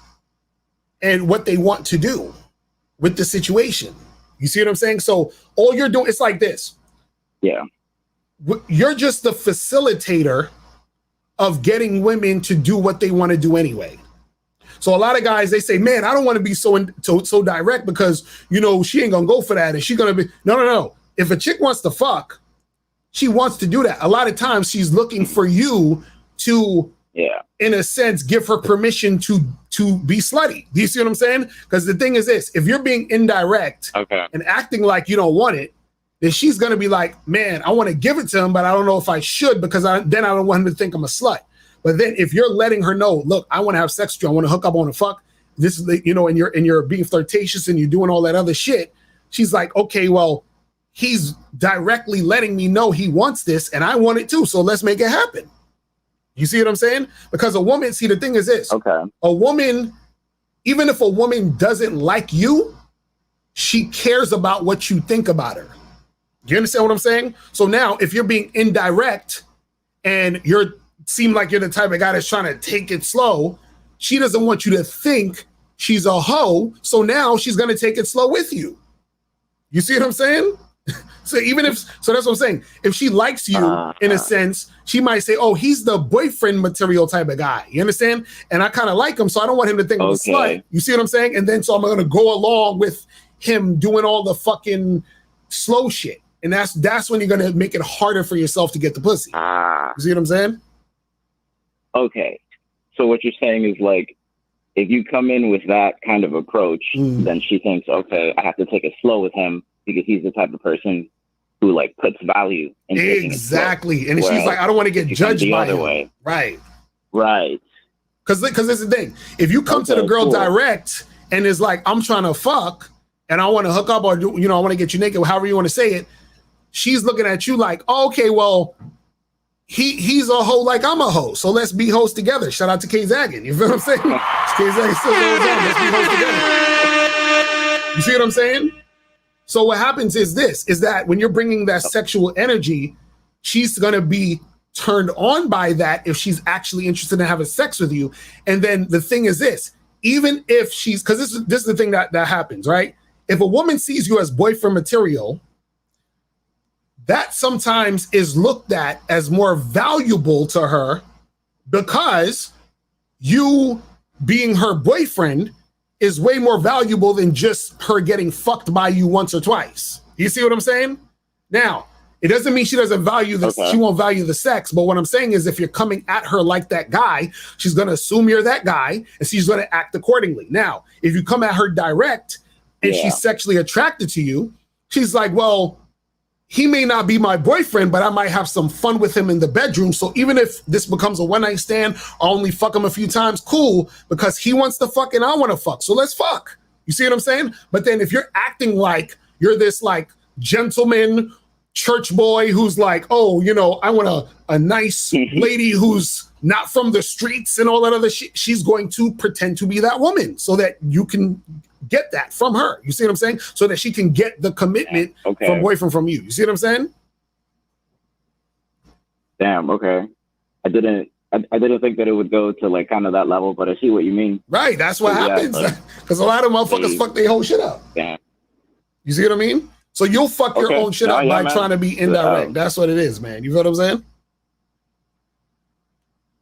and what they want to do with the situation. You see what I'm saying? So all you're doing, it's like this. Yeah. You're just the facilitator of getting women to do what they want to do anyway. So a lot of guys, they say, man, I don't want to be so direct because, you know, she ain't going to go for that. And she's going to be, no. If a chick wants to fuck, she wants to do that. A lot of times she's looking for you to, in a sense, give her permission to be slutty. Do you see what I'm saying? Because the thing is this, if you're being indirect and acting like you don't want it, then she's going to be like, man, I want to give it to him, but I don't know if I should because then I don't want him to think I'm a slut. But then if you're letting her know, look, I want to have sex with you, I want to hook up, I want to fuck, this is the, you know, and you're being flirtatious and you're doing all that other shit, she's like, okay, well, he's directly letting me know he wants this and I want it too, so let's make it happen. You see what I'm saying? Because a woman, see, the thing is this, a woman, even if a woman doesn't like you, she cares about what you think about her. You understand what I'm saying? So now if you're being indirect and you're seem like you're the type of guy that's trying to take it slow, she doesn't want you to think she's a hoe. So now she's going to take it slow with you. You see what I'm saying? So that's what I'm saying. If she likes you in a sense, she might say, oh, he's the boyfriend material type of guy. You understand? And I kind of like him. So I don't want him to think I'm a slut. You see what I'm saying? And then so I'm going to go along with him doing all the fucking slow shit. And that's when you're going to make it harder for yourself to get the pussy. You see what I'm saying? Okay. So what you're saying is like, if you come in with that kind of approach, then she thinks, okay, I have to take it slow with him because he's the type of person who like puts value in exactly. And she's like, I don't want to get judged by him. Way. Right. Because it's the thing. If you come to the girl direct and is like, I'm trying to fuck and I want to hook up or do, you know, I want to get you naked, however you want to say it, she's looking at you like, oh, okay, well, he's a hoe like I'm a hoe, so let's be hoes together. Shout out to K Zaggin. You feel what I'm saying? K Zaggin still goes on. Let's be hoes together. You see what I'm saying? So what happens is that when you're bringing that sexual energy, she's gonna be turned on by that if she's actually interested in having sex with you. And then the thing is this, even if she's, because this is the thing that happens, right? If a woman sees you as boyfriend material, that sometimes is looked at as more valuable to her because you being her boyfriend is way more valuable than just her getting fucked by you once or twice. You see what I'm saying? Now, it doesn't mean she doesn't value she won't value the sex, but what I'm saying is if you're coming at her like that guy, she's going to assume you're that guy and she's going to act accordingly. Now, if you come at her direct and she's sexually attracted to you, she's like, well, he may not be my boyfriend, but I might have some fun with him in the bedroom. So even if this becomes a one-night stand, I'll only fuck him a few times, cool, because he wants to fuck and I want to fuck. So let's fuck. You see what I'm saying? But then if you're acting like you're this like gentleman church boy who's like, oh, you know, I want a nice lady who's not from the streets and all that other shit, she's going to pretend to be that woman so that you can get that from her. You see what I'm saying? So that she can get the commitment from boyfriend from you. You see what I'm saying? Damn. Okay. I didn't think that it would go to like kind of that level, but I see what you mean. Right. That's what happens. Because a lot of motherfuckers fuck their whole shit up. Damn. You see what I mean? So you'll fuck your own shit up by trying to be indirect. That's what it is, man. You feel what I'm saying?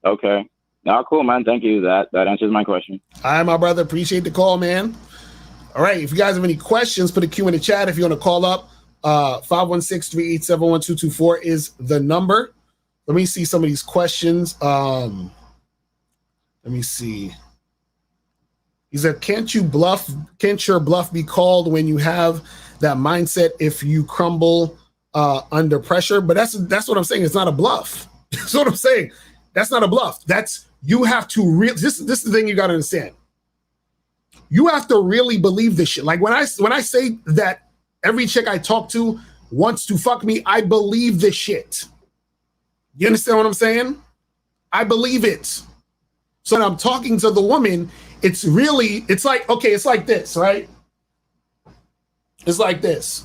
Okay. No, cool, man. Thank you. That answers my question. All right, my brother. Appreciate the call, man. All right. If you guys have any questions, put a Q in the chat. If you want to call up, 516-387-1224 is the number. Let me see some of these questions. Let me see. He said, can't your bluff be called when you have that mindset if you crumble under pressure. But that's what I'm saying. It's not a bluff. That's what I'm saying. That's not a bluff. That's, you have to this is the thing you got to understand. You have to really believe this shit. Like when I say that every chick I talk to wants to fuck me, I believe this shit. You understand what I'm saying? I believe it. So when I'm talking to the woman, it's like, okay, it's like this, right? It's like this.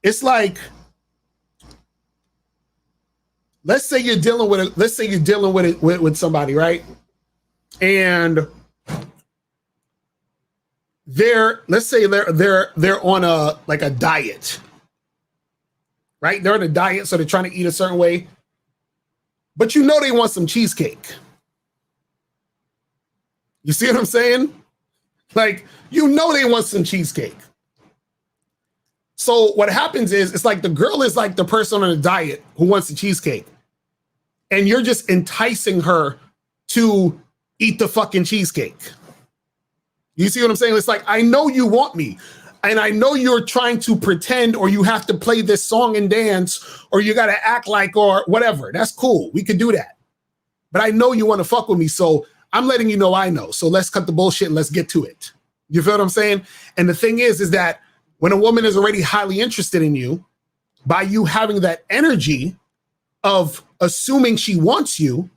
It's like, let's say you're dealing with somebody, right? And let's say they're on a diet, right? They're on a diet, so they're trying to eat a certain way, but you know they want some cheesecake. You see what I'm saying? Like, you know they want some cheesecake. So what happens is, it's like the girl is like the person on a diet who wants the cheesecake, and you're just enticing her to eat the fucking cheesecake. You see what I'm saying? It's like, I know you want me, and I know you're trying to pretend, or you have to play this song and dance, or you got to act like, or whatever. That's cool. We could do that. But I know you want to fuck with me, so I'm letting you know I know. So let's cut the bullshit and let's get to it. You feel what I'm saying? And the thing is that when a woman is already highly interested in you, by you having that energy of assuming she wants you,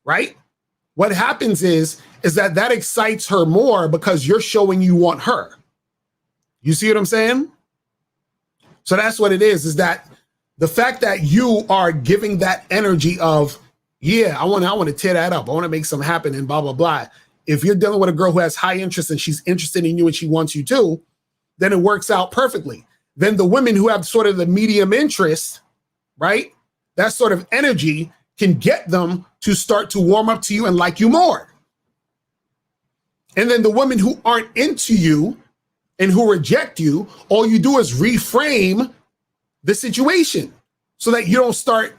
right? What happens is that excites her more because you're showing you want her. You see what I'm saying? So that's what it is that the fact that you are giving that energy of, yeah, I want to tear that up. I want to make something happen and blah, blah, blah. If you're dealing with a girl who has high interest and she's interested in you and she wants you too, then it works out perfectly. Then the women who have sort of the medium interest, right? That sort of energy can get them to start to warm up to you and like you more. And then the women who aren't into you and who reject you, all you do is reframe the situation so that you don't start,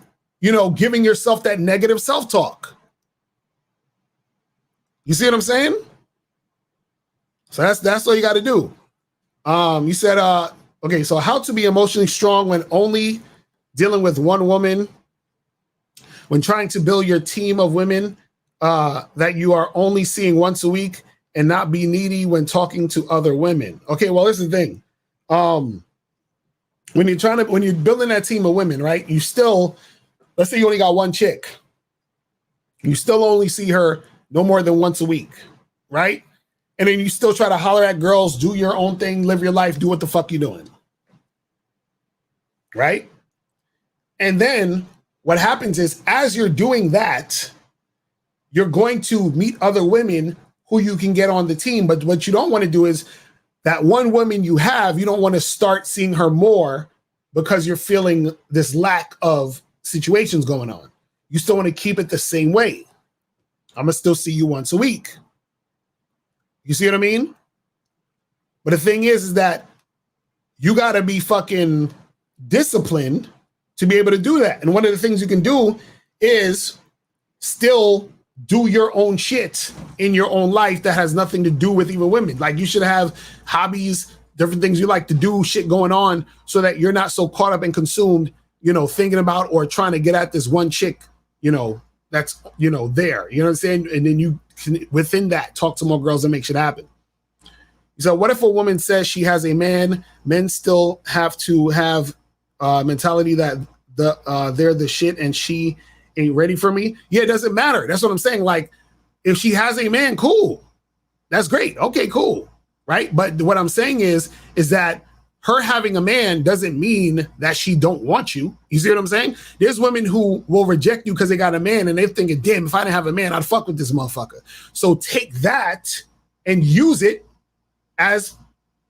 giving yourself that negative self-talk. You see what I'm saying? So that's all you got to do. You said, okay, so how to be emotionally strong when only dealing with one woman, when trying to build your team of women that you are only seeing once a week, and not be needy when talking to other women. Okay, well, here's the thing. When you're building that team of women, right? You still, let's say you only got one chick. You still only see her no more than once a week, right? And then you still try to holler at girls, do your own thing, live your life, do what the fuck you doing. Right? And then what happens is, as you're doing that, you're going to meet other women who you can get on the team. But what you don't want to do is that one woman you have, you don't want to start seeing her more because you're feeling this lack of situations going on. You still want to keep it the same way. I'm going to still see you once a week. You see what I mean? But the thing is that you got to be fucking disciplined to be able to do that. And one of the things you can do is still do your own shit in your own life that has nothing to do with even women. Like, you should have hobbies, different things you like to do, shit going on, so that you're not so caught up and consumed, thinking about or trying to get at this one chick, that's, there. You know what I'm saying? And then you can, within that, talk to more girls and make shit happen. So what if a woman says she has a man? Men still have to have mentality that they're the shit and she ain't ready for me. Yeah, it doesn't matter. That's what I'm saying. Like, if she has a man, cool. That's great. Okay, cool. Right? But what I'm saying is that her having a man doesn't mean that she don't want you. You see what I'm saying? There's women who will reject you because they got a man and they're thinking, damn, if I didn't have a man, I'd fuck with this motherfucker. So take that and use it as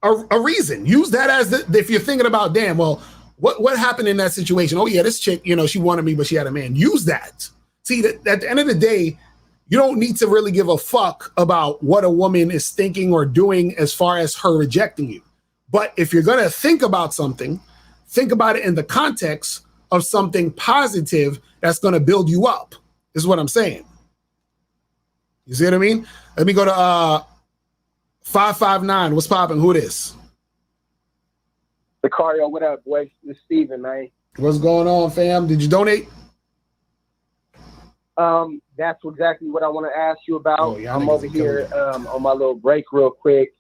a reason. Use that as if you're thinking about, damn, well, what happened in that situation? Oh yeah, this chick, she wanted me, but she had a man. Use that. See, at the end of the day, you don't need to really give a fuck about what a woman is thinking or doing as far as her rejecting you. But if you're going to think about something, think about it in the context of something positive that's going to build you up, is what I'm saying. You see what I mean? Let me go to 559. What's popping? Who it is? Sicario, what up, boy? It's Steven, man. What's going on, fam? Did you donate? That's exactly what I want to ask you about. Oh, y'all I'm niggas over be here on my little break real quick.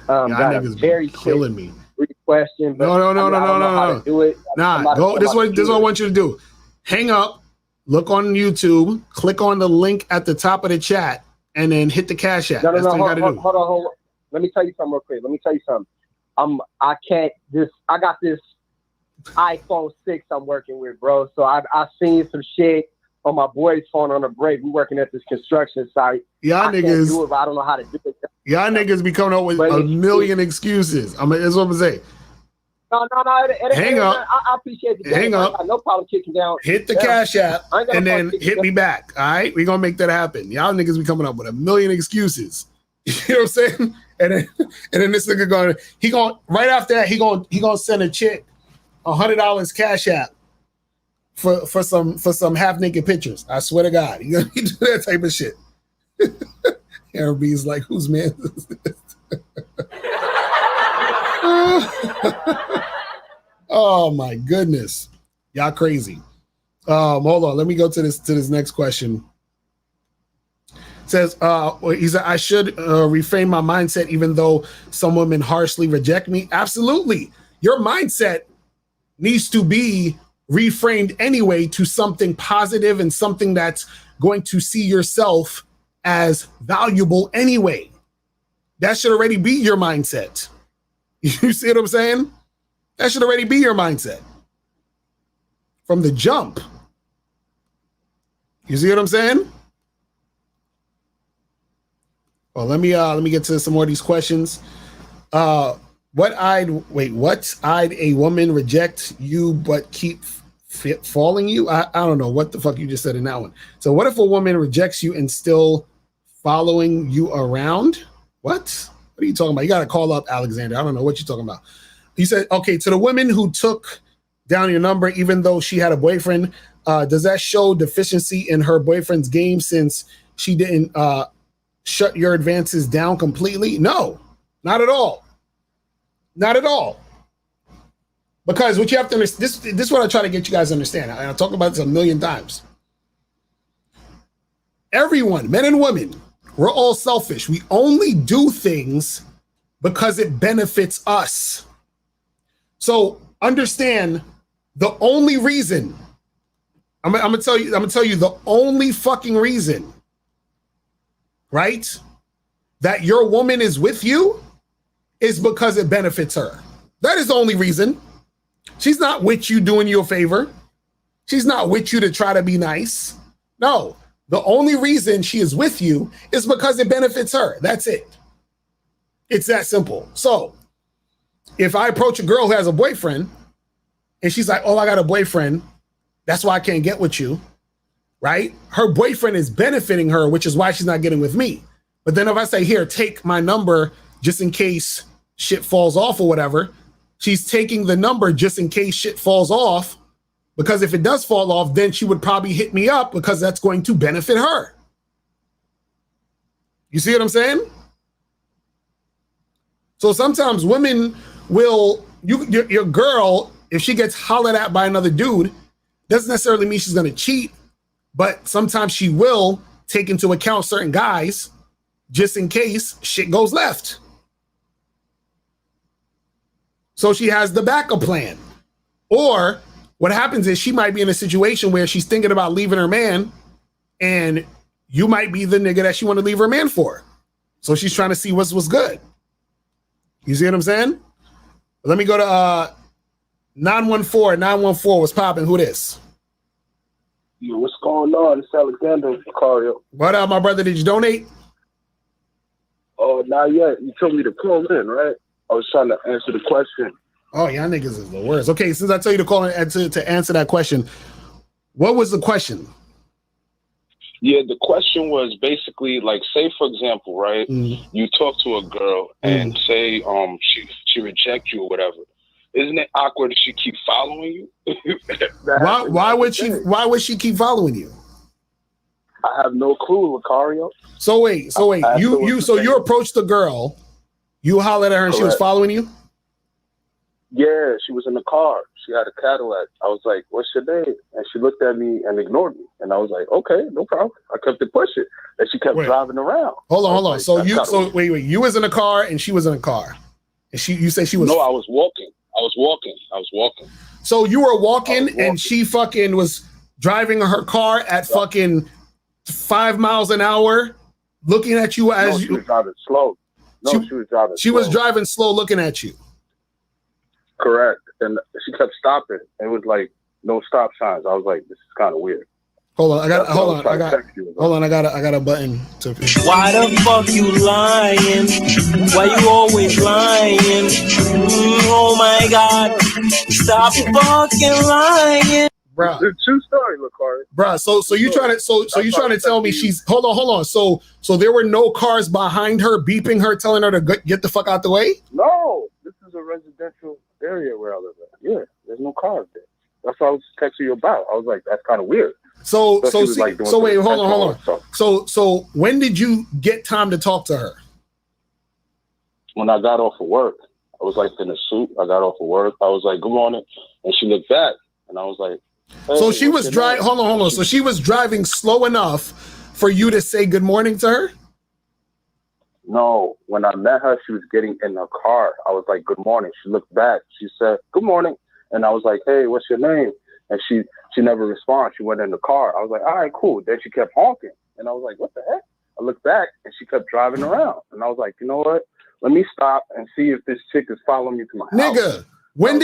Y'all Got a niggas very be killing quick me. brief question. But No. I don't know how to do it. Nah, go. This is what I want you to do. Hang up, look on YouTube, click on the link at the top of the chat, and then hit the Cash App. No, That's what you gotta do. hold on. Let me tell you something real quick. I got this iPhone 6 I'm working with, bro. So I seen some shit on my boy's phone on a break. We working at this construction site. Y'all Can't niggas do it, but I don't know how to do it. Y'all niggas be coming up with a million excuses. That's what I'm saying. No. Hang up. I appreciate the game. Hang up. I got no problem kicking down. Hit the Cash App and then hit me back. All right, we gonna make that happen. Y'all niggas be coming up with a million excuses. You know what I'm saying? And then this nigga right after that he gonna send a chick $100 Cash App for some half naked pictures. I swear to God, he do that type of shit. Aaron B's like, whose man is this? Oh my goodness, y'all crazy. Hold on, let me go to this next question. It says he said I should reframe my mindset even though some women harshly reject me. Absolutely, your mindset needs to be reframed anyway to something positive and something that's going to see yourself as valuable anyway. That should already be your mindset. You see what I'm saying? That should already be your mindset from the jump. You see what I'm saying? Well, let me get to some more of these questions. What eyed a woman reject you but keep falling you? I don't know what the fuck you just said in that one. So what if a woman rejects you and still following you around? What are you talking about? You got to call up Alexander. I don't know what you're talking about. He said, okay, to the women who took down your number, even though she had a boyfriend, does that show deficiency in her boyfriend's game since she didn't shut your advances down completely? No, not at all. Not at all. Because what you have to understand, this is what I try to get you guys to understand. And I'll talk about this a million times. Everyone, men and women, we're all selfish. We only do things because it benefits us. So understand the only reason, I'm gonna tell you the only fucking reason, right, that your woman is with you is because it benefits her. That is the only reason. She's not with you doing you a favor. She's not with you to try to be nice. No, the only reason she is with you is because it benefits her. That's it. It's that simple. So if I approach a girl who has a boyfriend and she's like, oh, I got a boyfriend, that's why I can't get with you, right? Her boyfriend is benefiting her, which is why she's not getting with me. But then if I say, here, take my number just in case shit falls off or whatever, she's taking the number just in case shit falls off, because if it does fall off, then she would probably hit me up because that's going to benefit her. You see what I'm saying? So sometimes women will, your girl, if she gets hollered at by another dude, doesn't necessarily mean she's going to cheat, but sometimes she will take into account certain guys just in case shit goes left. So she has the backup plan. Or what happens is she might be in a situation where she's thinking about leaving her man and you might be the nigga that she want to leave her man for. So she's trying to see what's good. You see what I'm saying? Let me go to 914. 914, what's popping? Who this? Yo, what's going on? It's Alexander Sicario. What up, my brother? Did you donate? Oh, not yet. You told me to call in, right? I was trying to answer the question. Oh, y'all niggas is the worst. Okay, since I tell you to call in to answer that question, what was the question? Yeah, the question was basically like, say for example, right? You talk to a girl and say she reject you or whatever. Isn't it awkward if she keep following you? Why would she keep following you? I have no clue, Lucario. So wait. You approached the girl, you hollered at her and she was following you? Yeah, she was in the car. She had a Cadillac. I was like, what's your name? And she looked at me and ignored me. And I was like, okay, no problem. I kept it pushing. And she kept driving around. Hold on. Like, So wait. You was in a car and she was in a car. And you say she was. No, I was walking. So you were walking and she fucking was driving her car at fucking 5 miles an hour, looking at you as she was driving slow. She was driving. She was driving slow, looking at you. Correct. And she kept stopping. It was like no stop signs. I was like, this is kind of weird. Hold on, I got a button to. Why the fuck you lying? Why you always lying? Oh my God! Stop fucking lying, bro. It's a true story, Lakari. Bro, so you trying to tell me she's hold on. So there were no cars behind her beeping her, telling her to get the fuck out the way? No, this is a residential area where I live at. Yeah, there's no cars there. That's what I was texting you about. I was like, that's kind of weird. So wait, hold on. So when did you get time to talk to her? When I got off of work, I was like in a suit. I got off of work. I was like, good morning. And she looked back and I was like, hey, so she was driving, hold on. So she was driving slow enough for you to say good morning to her? No, when I met her, she was getting in her car. I was like, good morning. She looked back. She said, good morning. And I was like, hey, what's your name? And she never responded. She went in the car. I was like, all right, cool. Then she kept honking. And I was like, what the heck? I looked back and she kept driving around. And I was like, you know what? Let me stop and see if this chick is following me to my house. Nigga, when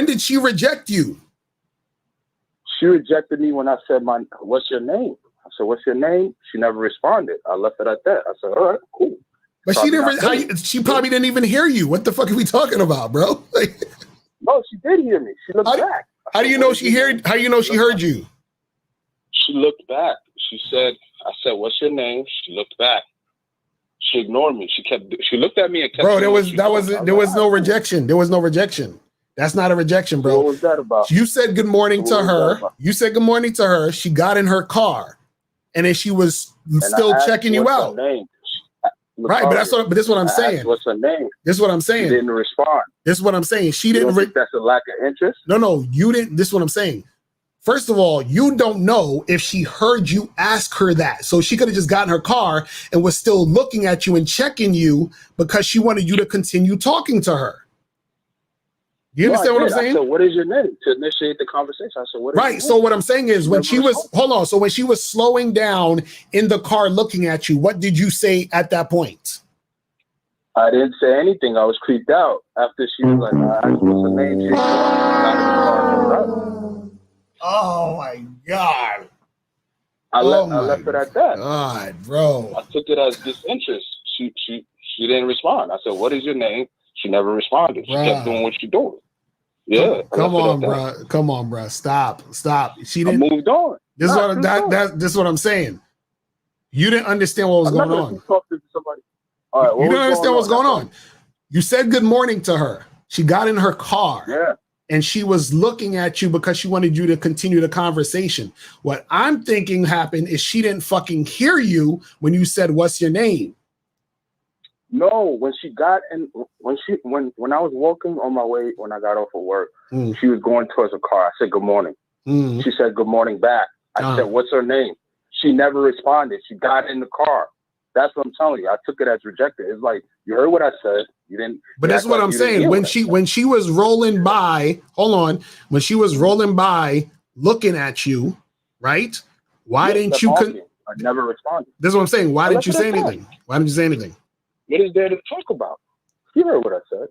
did she reject you? She rejected me when I said, what's your name? I said, what's your name? She never responded. I left it at that. I said, all right, cool. But she probably didn't even hear you. What the fuck are we talking about, bro? No, she did hear me. She looked back. How do you know she heard? How do you know she heard you? She looked back. She said, I said, what's your name? She looked back. She ignored me. She looked at me and kept. Bro, there was no rejection. There was no rejection. That's not a rejection, bro. What was that about? You said good morning to her. You said good morning to her. She got in her car, and then she was still checking you out. Right, but this is what I'm saying. What's her name? This is what I'm saying. She didn't respond. This is what I'm saying. She didn't. That's a lack of interest. No, you didn't. This is what I'm saying. First of all, you don't know if she heard you ask her that. So she could have just gotten her car and was still looking at you and checking you because she wanted you to continue talking to her. You understand what I'm saying? I said, what is your name? To initiate the conversation. I said, what is your name? So what I'm saying is when she was, so when she was slowing down in the car looking at you, what did you say at that point? I didn't say anything. I was creeped out after she was like, I asked what's her name. She got in the car. Oh my God. I left it at that. God, bro. I took it as disinterest. She didn't respond. I said, what is your name? She never responded. She kept doing what she's doing. Yeah. Come on, bro. Stop. She didn't. I moved on. This is what I'm saying. You didn't understand what was going on. All right, you didn't understand what's going on. You said good morning to her. She got in her car. Yeah. And she was looking at you because she wanted you to continue the conversation. What I'm thinking happened is she didn't fucking hear you when you said, what's your name? No, when she got in, when I was walking on my way, when I got off of work, she was going towards the car. I said, good morning. She said, good morning back. I said, what's her name? She never responded. She got in the car. That's what I'm telling you. I took it as rejected. It's like, you heard what I said. You didn't. But that's what I'm saying. When she was rolling by, when she was rolling by looking at you, right? Why didn't you? I never responded. This is what I'm saying. Why didn't you say anything? Why didn't you say anything? What is there to talk about? You heard what I said.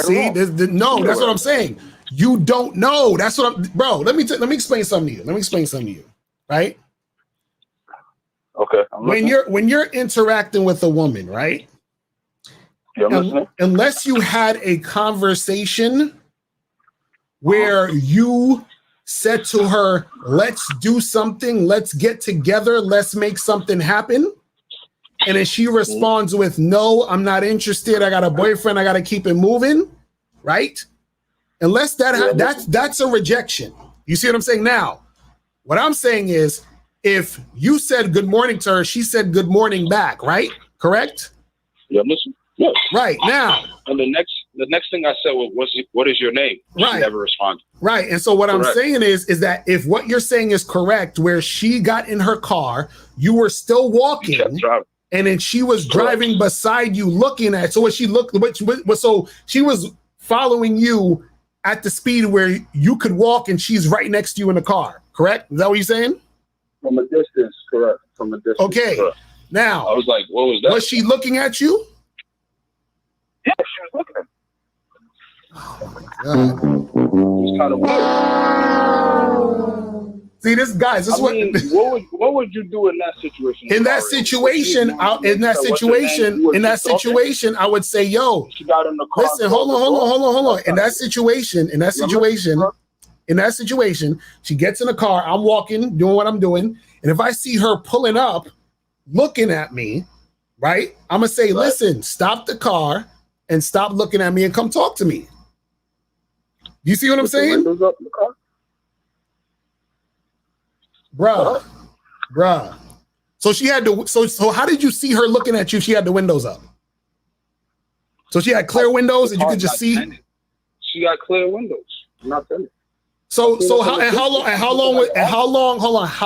See, that's what I'm saying. You don't know. That's what bro. Let me explain something to you. Right? Okay. When you're interacting with a woman, right? Yeah, unless you had a conversation where you said to her, let's do something, let's get together, let's make something happen. And then she responds with, no, I'm not interested. I got a boyfriend. I got to keep it moving. Right? Unless that's a rejection. You see what I'm saying? Now, what I'm saying is, if you said good morning to her, she said good morning back, right? Correct? Yeah, listen. Yes. Right now. And the the next thing I said was, what is your name? She Right. never responded. Right. And so what I'm Correct. saying is that if what you're saying is correct, where she got in her car, you were still walking, and then she was driving beside you looking at, so what she looked, so she was following you at the speed where you could walk and she's right next to you in the car, correct? Is that what you're saying? From a distance, correct. From a distance. Okay. Correct. Now, I was like, what was that? was she looking at you? Yeah, she was looking at me. God. It was kind of weird. See, this guys, this is what would you do in that situation? In that situation, I would say, yo, she got in the car. listen, hold on. In that situation, she gets in the car, I'm walking, doing what I'm doing, and if I see her pulling up, looking at me, right, I'm gonna say, listen, stop the car and stop looking at me and come talk to me. You see what I'm saying? Bruh. So she had to. So how did you see her looking at you? She had the windows up. So she had clear windows, and you could just see. She got clear windows. Not tennis. So how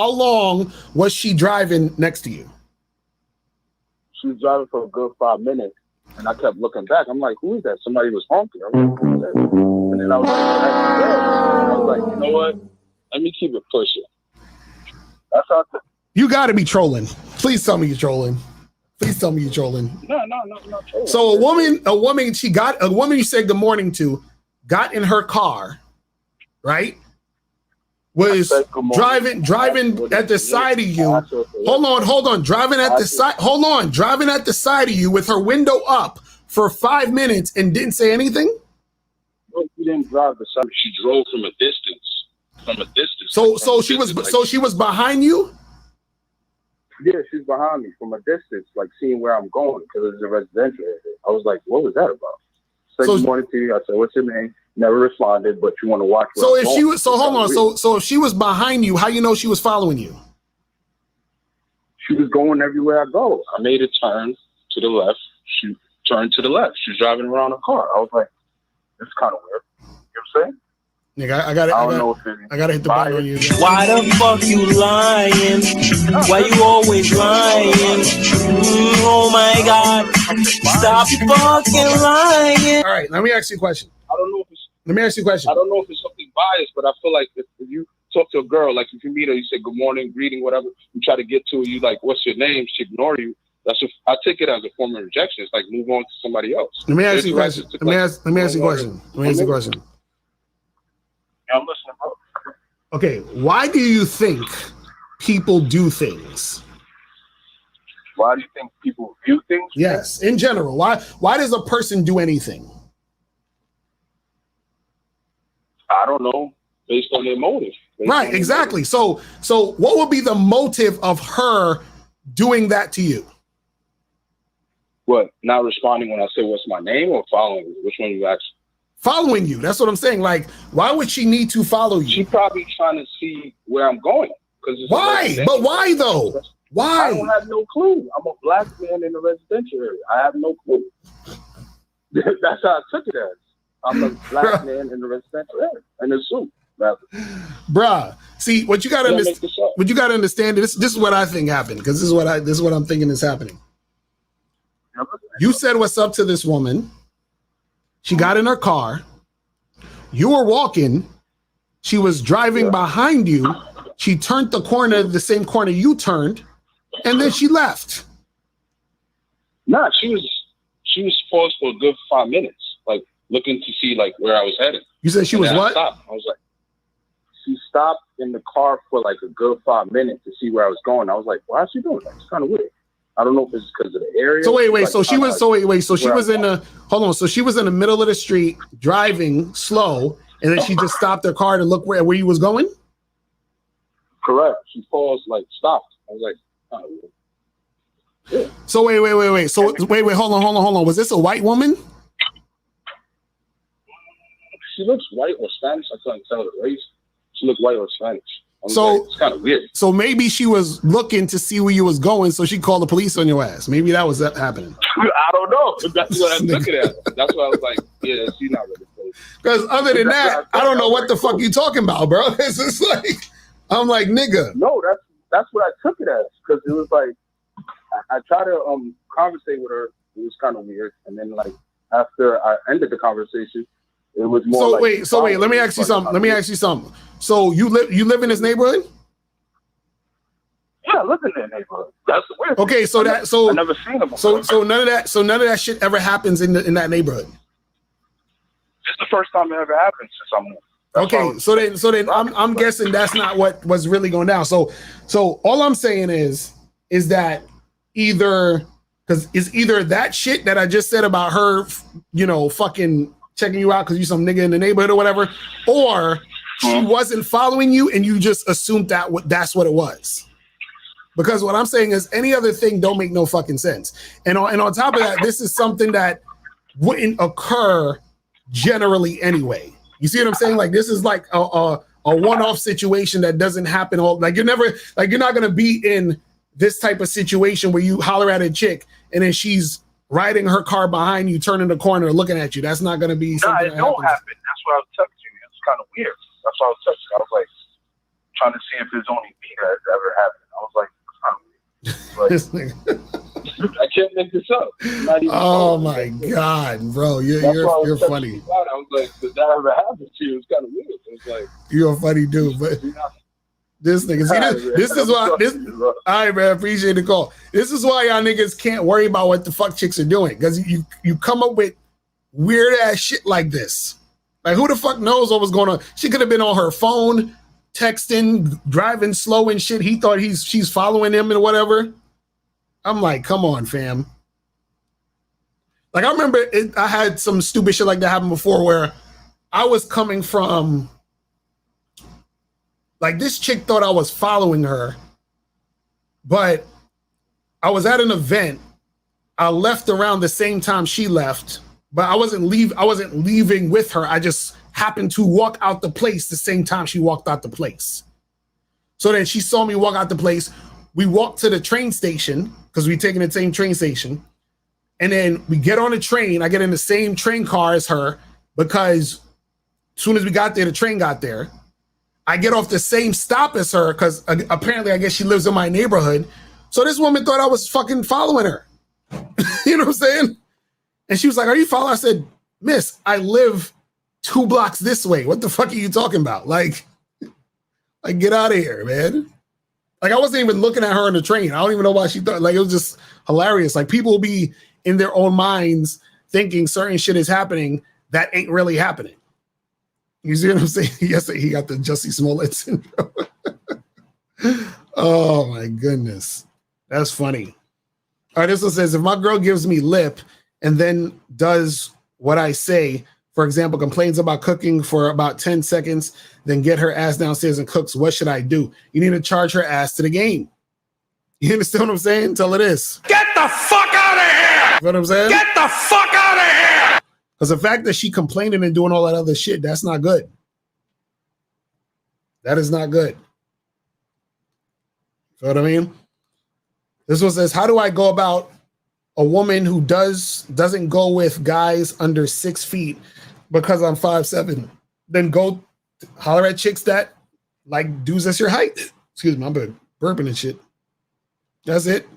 long was she driving next to you? She was driving for a good 5 minutes, and I kept looking back. I'm like, who is that? Somebody was honking. I'm like, who is that? And then I was like, you know what? Let me keep it pushing. That's how. You got to be trolling. Please tell me you're trolling. Please tell me you're trolling. No, not trolling. So a woman you said good morning to, got in her car, right? Was driving at the side of you. Hold on. Driving at the side of you with her window up for 5 minutes and didn't say anything? No, she didn't drive the side. She drove from a distance. So she was behind you? Yeah, she's behind me from a distance, like seeing where I'm going because it's a residential area. I was like, what was that about? Said good morning to you. I said, what's your name? Never responded, but you want to watch. So if she was, so if she was behind you, how you know she was following you? She was going everywhere I go. I made a turn to the left. She turned to the left. She was driving around a car. I was like, this is kind of weird. You know what I'm saying? Nigga, I gotta hit the button on you. Why the fuck you lying? Why you always lying? Oh my God. Stop fucking lying. All right, let me ask you a question. I don't know if it's something biased, but I feel like if you talk to a girl, like if you meet her, you say good morning, greeting, whatever, you try to get to her, you like, what's your name? She ignore you. I take it as a form of rejection. It's like move on to somebody else. Let me ask you a question. Let me ask you a question. I'm listening, bro. Okay, why do you think people do things? Why do you think people view things? Yes, in general. Why does a person do anything? I don't know, based on their motive. Right, exactly. So what would be the motive of her doing that to you? What, not responding when I say what's my name or following me? Which one you ask? Following you. That's what I'm saying. Like, why would she need to follow you? She's probably trying to see where I'm going. Why? But why though? Why? I don't have no clue. I'm a black man in a residential area. I have no clue. That's how I took it as. I'm a black man in a residential area. In a suit, rather. Bruh. See, what you gotta understand, this is what I think happened, because this is what I'm thinking is happening. You said what's up to this woman. She got in her car. You were walking. She was driving behind you. She turned the corner, the same corner you turned, and then she left. Nah, she was paused for a good 5 minutes, like looking to see like where I was headed. You said she was what? I was like, she stopped in the car for like a good 5 minutes to see where I was going. I was like, why is she doing that? It's kind of weird. I don't know if it's because of the area. So wait. Like, So she was in the middle of the street driving slow, and then she just stopped her car to look where you was going? Correct. She paused, like stopped. I was like, kind of weird. Yeah. So wait. So wait, hold on. Was this a white woman? She looks white or Spanish. I couldn't tell the race. She looked white or Spanish. So it's kind of weird. So maybe she was looking to see where you was going, so she called the police on your ass. Maybe that was happening. I don't know. That's what I took it as. That's why I was like, yeah, she's not really close. Because other than that, I don't know what the fuck you talking about, bro. It's just like, I'm like, nigga. No, that's what I took it as. Because it was like, I tried to conversate with her. It was kind of weird. And then like after I ended the conversation, it was more. So wait. Let me ask you something. So you live in this neighborhood? Yeah, I live in that neighborhood. That's the weird. Okay, I never seen them before. So none of that shit ever happens in that neighborhood. It's the first time it ever happened since I'm. Okay, so then I'm guessing that's not what was really going down. So all I'm saying is that either that shit that I just said about her, fucking checking you out because you some nigga in the neighborhood or whatever, or she wasn't following you and you just assumed that's what it was. Because what I'm saying is any other thing don't make no fucking sense. And on top of that, this is something that wouldn't occur generally anyway. You see what I'm saying? Like this is like a one-off situation that doesn't happen all. Like you're not gonna be in this type of situation where you holler at a chick and then she's riding her car behind you, turning the corner, looking at you. That's not gonna be something. It don't happen. That's what I was texting you. It's kind of weird. That's why I was texting. I was like trying to see if there's only me that has ever happened. I was like, I can't make this up. Oh my god, bro, you're funny. I was like, did that ever happen to you? It's kind of weird. It's like you're a funny dude, but this nigga, this is why. All right, man, appreciate the call. This is why y'all niggas can't worry about what the fuck chicks are doing because you come up with weird ass shit like this. Like who the fuck knows what was going on? She could have been on her phone, texting, driving slow and shit. He thought she's following him and whatever. I'm like, come on, fam. Like I remember I had some stupid shit like that happen before where I was coming from, like this chick thought I was following her, but I was at an event. I left around the same time she left, but I wasn't leaving with her. I just happened to walk out the place the same time she walked out the place. So then she saw me walk out the place. We walked to the train station because we taking the same train station. And then we get on the train. I get in the same train car as her because as soon as we got there, the train got there. I get off the same stop as her because apparently I guess she lives in my neighborhood. So this woman thought I was fucking following her. You know what I'm saying? And she was like, are you following? I said, miss, I live 2 blocks this way. What the fuck are you talking about? Like get out of here, man. Like I wasn't even looking at her on the train. I don't even know why she thought, like it was just hilarious. Like people will be in their own minds thinking certain shit is happening that ain't really happening. You see what I'm saying? Yes, he got the Jussie Smollett syndrome. Oh my goodness. That's funny. All right, this one says, if my girl gives me lip and then does what I say, for example, complains about cooking for about 10 seconds, then get her ass downstairs and cooks, what should I do? You need to charge her ass to the game. You understand what I'm saying? Tell her this. Get the fuck out of here! You know what I'm saying? Get the fuck out of here! Because the fact that she complaining and doing all that other shit, that's not good. That is not good. You know what I mean? This one says, how do I go about a woman who doesn't go with guys under 6 feet because I'm 5'7"? Then go holler at chicks that like dudes that's your height. Excuse me, I'm burping and shit. That's it.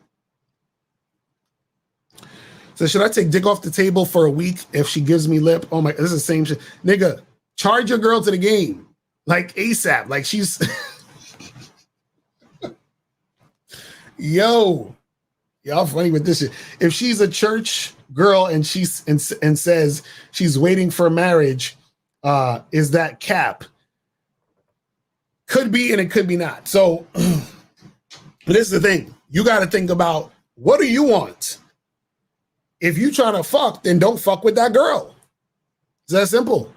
So should I take dick off the table for a week if she gives me lip? Oh my, this is the same shit. Nigga, charge your girl to the game. Like ASAP. Like she's yo, y'all funny with this shit. If she's a church girl and she's and says she's waiting for marriage, is that cap? Could be and it could be not. So this is the thing. You got to think about, what do you want? If you trying to fuck, then don't fuck with that girl. It's that simple.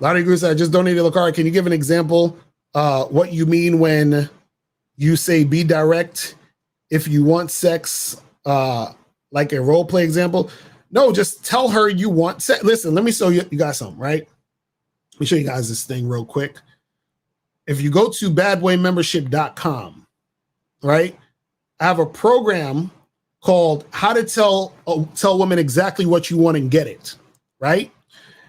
Lottie Goose said, I just donated a card. Can you give an example what you mean when you say be direct if you want sex, like a role play example? No, just tell her you want sex. Listen, let me show you. You got something, right? Let me show you guys this thing real quick. if you go to badboymembership.com, right, I have a program called How to Tell Women Exactly What You Want and Get It, right?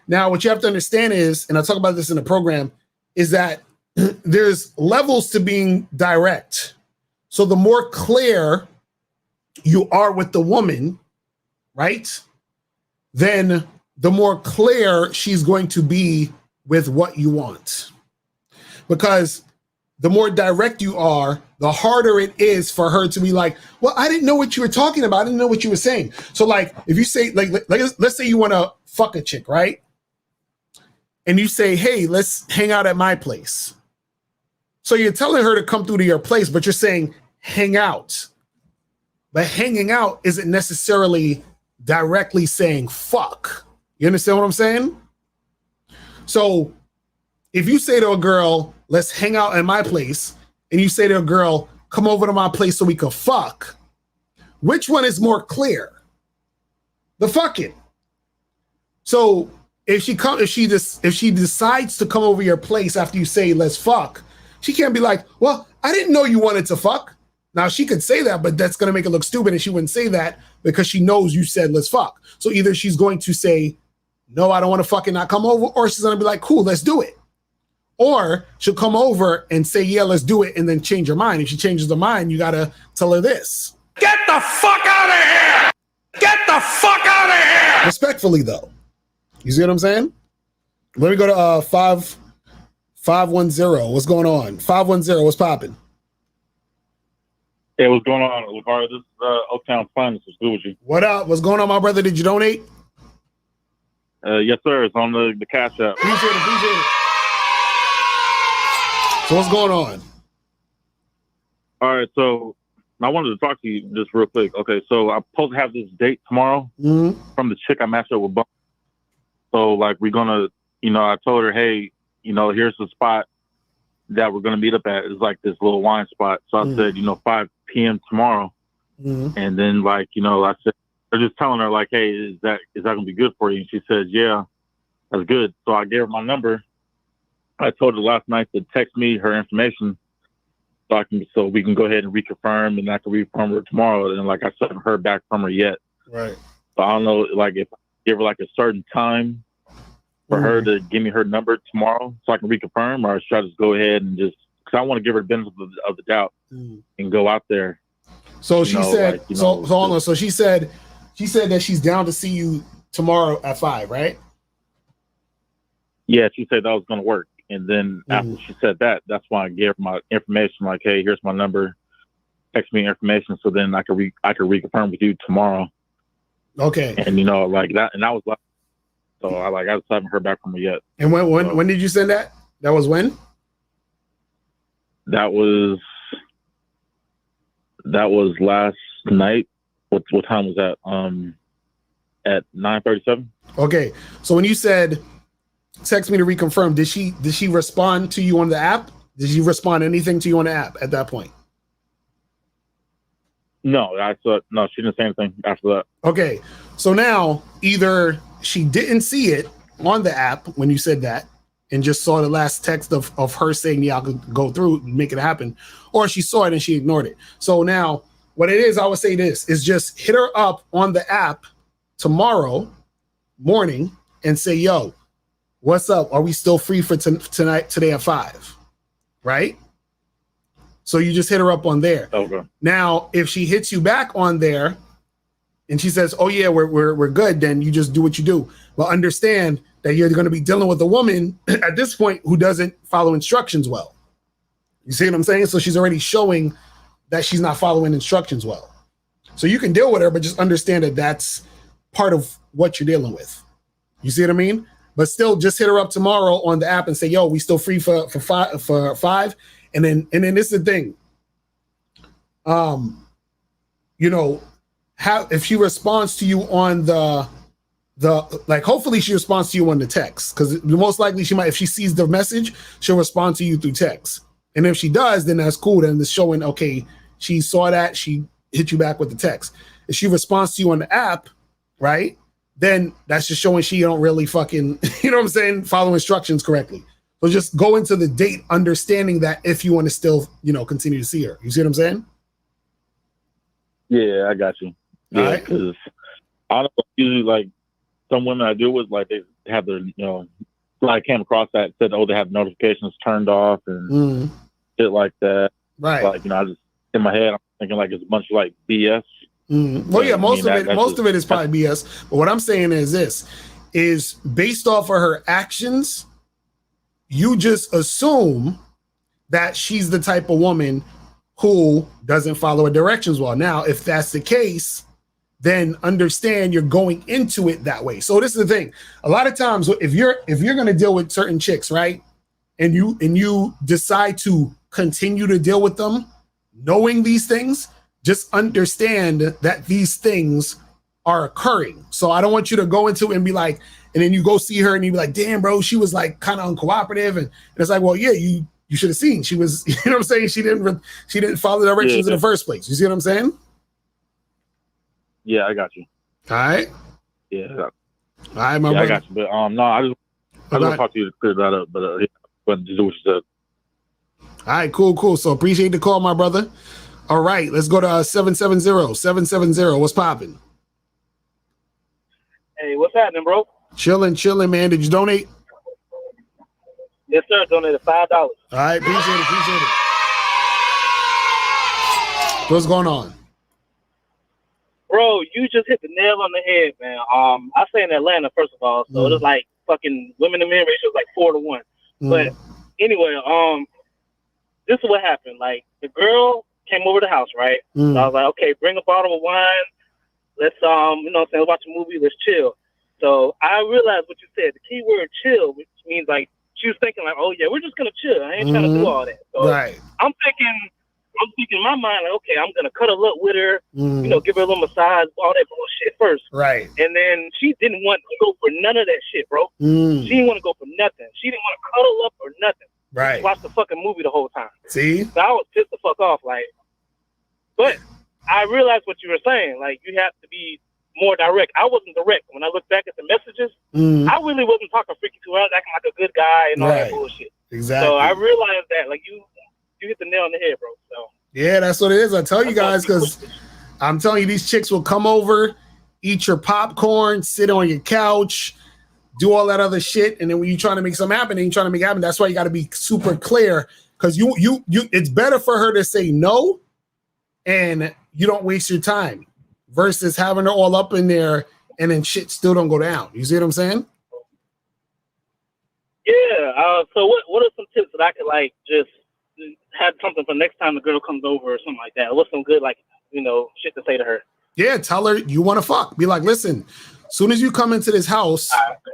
Now, what you have to understand is, and I'll talk about this in the program, is that there's levels to being direct. So the more clear you are with the woman, right, then the more clear she's going to be with what you want. Because the more direct you are, the harder it is for her to be like, well, I didn't know what you were talking about. I didn't know what you were saying. So like, if you say, like let's say you want to fuck a chick, right? And you say, hey, let's hang out at my place. So you're telling her to come through to your place, but you're saying hang out. But hanging out isn't necessarily directly saying fuck. You understand what I'm saying? So if you say to a girl, let's hang out at my place, and you say to a girl, come over to my place so we can fuck, which one is more clear? The fucking. So if she decides to come over your place after you say let's fuck, she can't be like, well, I didn't know you wanted to fuck. Now she could say that, but that's gonna make it look stupid, and she wouldn't say that because she knows you said let's fuck. So either she's going to say, no, I don't want to fucking not come over, or she's gonna be like, cool, let's do it. Or she'll come over and say, yeah, let's do it, and then change her mind. If she changes her mind, you gotta tell her this. Get the fuck out of here! Get the fuck out of here! Respectfully, though. You see what I'm saying? Let me go to 510. What's going on? 510, what's popping? Hey, what's going on, LeVar? This is Oaktown Finest. What's good with you? What up? What's going on, my brother? Did you donate? Yes, sir. It's on the Cash App. Appreciate it. So what's going on? All right, so I wanted to talk to you just real quick. Okay, so I'm supposed to have this date tomorrow from the chick I matched up with. So, like, we're going to, I told her, hey, here's the spot that we're going to meet up at. It's like this little wine spot. So I said, 5 p.m. tomorrow. And then, like, I said, they're just telling her, like, hey, is that going to be good for you? And she says, yeah, that's good. So I gave her my number. I told her last night to text me her information so we can go ahead and reconfirm, and I can reconfirm her tomorrow. And like I said, I haven't heard back from her yet. Right. So I don't know, like, if I give her like a certain time for her to give me her number tomorrow so I can reconfirm, or should I just go ahead and just, because I want to give her the benefit of the doubt and go out there. So she said, hold on. So she said that she's down to see you tomorrow at 5, right? Yeah, she said that was going to work. And then after she said that, that's why I gave her my information. Like, hey, here's my number. Text me information so then I can reconfirm with you tomorrow. Okay. And like that, and that was like, so I just haven't heard back from her yet. And when did you send that? That was when? That was last night. What time was that? At 9:37. Okay. So when you said text me to reconfirm, did she respond to you on the app? Did she respond anything to you on the app at that point? No, she didn't say anything after that. Okay. So now either she didn't see it on the app when you said that and just saw the last text of her saying, yeah, I could go through and make it happen, or she saw it and she ignored it. So now what it is, I would say this, is just hit her up on the app tomorrow morning and say, yo, what's up? Are we still free for today at 5? Right? So you just hit her up on there. Okay. Now, if she hits you back on there and she says, oh yeah, we're good, then you just do what you do. But understand that you're going to be dealing with a woman at this point who doesn't follow instructions well. You see what I'm saying? So she's already showing that she's not following instructions well. So you can deal with her, but just understand that that's part of what you're dealing with. You see what I mean? But still, just hit her up tomorrow on the app and say, yo, we still free for 5. And then this is the thing. If she responds to you on the hopefully she responds to you on the text, because most likely she might, if she sees the message, she'll respond to you through text. And if she does, then that's cool. Then it's showing, okay, she saw that, she hit you back with the text. If she responds to you on the app, right, then that's just showing she don't really fucking, follow instructions correctly. So just go into the date understanding that if you want to still, continue to see her. You see what I'm saying? Yeah, I got you. Yeah, because I don't know, usually like some women I deal with, like they have their, like came across that said, oh, they have notifications turned off and shit like that. Right. Like, I just in my head I'm thinking like it's a bunch of like BS. Well, yeah, most of it is probably BS. But what I'm saying is this: is based off of her actions, you just assume that she's the type of woman who doesn't follow her directions well. Now, if that's the case, then understand you're going into it that way. So this is the thing. A lot of times if you're going to deal with certain chicks, right? And you decide to continue to deal with them knowing these things, just understand that these things are occurring. So I don't want you to go into it and be like, and then you go see her and you be like, damn, bro, she was like kind of uncooperative. And it's like, well, yeah, you should have seen. She was, you know what I'm saying? She didn't follow the directions in the first place. You see what I'm saying? Yeah, I got you. All right. Yeah. All right, my brother. I got you. But no, I just want to talk to you to clear that up. But just do what you said. All right, cool. So appreciate the call, my brother. All right, let's go to 770. 770. What's popping? Hey, what's happening, bro? Chilling, man. Did you donate? Yes, sir. Donated $5. All right, appreciate it. What's going on? Bro, you just hit the nail on the head, man. I stay in Atlanta, first of all, so it's like fucking women to men ratio is like 4-1. But anyway, this is what happened. Like, the girl came over the house, right? So I was like, okay, bring a bottle of wine. Let's, watch a movie. Let's chill. So I realized what you said. The key word chill, which means like, she was thinking like, oh yeah, we're just gonna chill. I ain't trying to do all that. So right. I'm thinking in my mind, like, okay, I'm gonna cuddle up with her, give her a little massage, all that bullshit first. Right. And then she didn't want to go for none of that shit, bro. She didn't want to go for nothing. She didn't want to cuddle up or nothing. Right. Watch the fucking movie the whole time. See? So I was pissed the fuck off, like. But I realized what you were saying. Like, you have to be more direct. I wasn't direct. When I look back at the messages, I really wasn't talking freaky to her. I was acting like a good guy and all that bullshit. Exactly. So I realized that, like, you hit the nail on the head, bro. So yeah, that's what it is. I tell you guys, because I'm telling you, these chicks will come over, eat your popcorn, sit on your couch, do all that other shit, and then when you're trying to make something happen, that's why you got to be super clear, because you it's better for her to say no, and you don't waste your time, versus having her all up in there and then shit still don't go down. You see what I'm saying? Yeah. So what are some tips that I could like just have something for next time the girl comes over or something like that? What's some good shit to say to her? Yeah, tell her you want to fuck. Be like, listen, soon as you come into this house,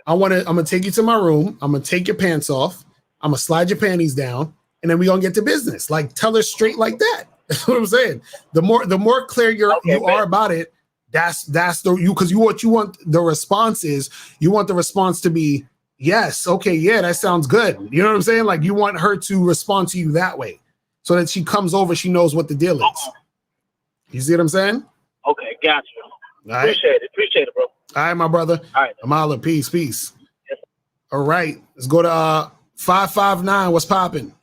I'm gonna take you to my room. I'm gonna take your pants off. I'm gonna slide your panties down, and then we gonna get to business. Like, tell her straight like that. That's what I'm saying. The more clear you are about it, that's because what you want the response is, you want the response to be yes, okay, yeah, that sounds good. You know what I'm saying? Like, you want her to respond to you that way, so that she comes over, she knows what the deal is. You see what I'm saying? Okay, got you. All right. Appreciate it, bro. All right, my brother. All right. Amala, peace. Yes. All right, let's go to 559. What's popping?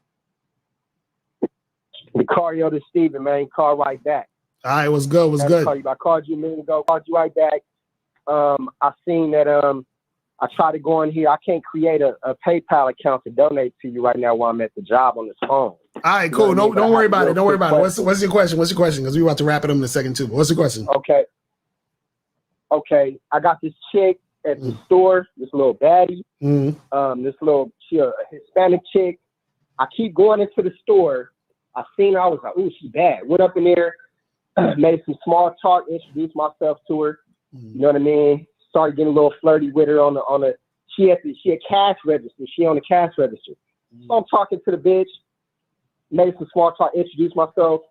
The Cario to Steven, man. Call right back. All right, what's good? I called you a minute ago. Called you right back. I seen that. I tried to go in here. I can't create a PayPal account to donate to you right now while I'm at the job on this phone. All right, cool. Don't worry about it. Don't worry about it. What's your question? Because we're about to wrap it up in a second too. What's the question? Okay. I got this chick at the store. This little baddie. She a Hispanic chick. I keep going into the store. I seen her. I was like, ooh, she bad. Went up in there, made some small talk, introduced myself to her. You know what I mean? Started getting a little flirty with her on the. She had cash register. She on the cash register. So I'm talking to the bitch. Made some small talk, introduced myself,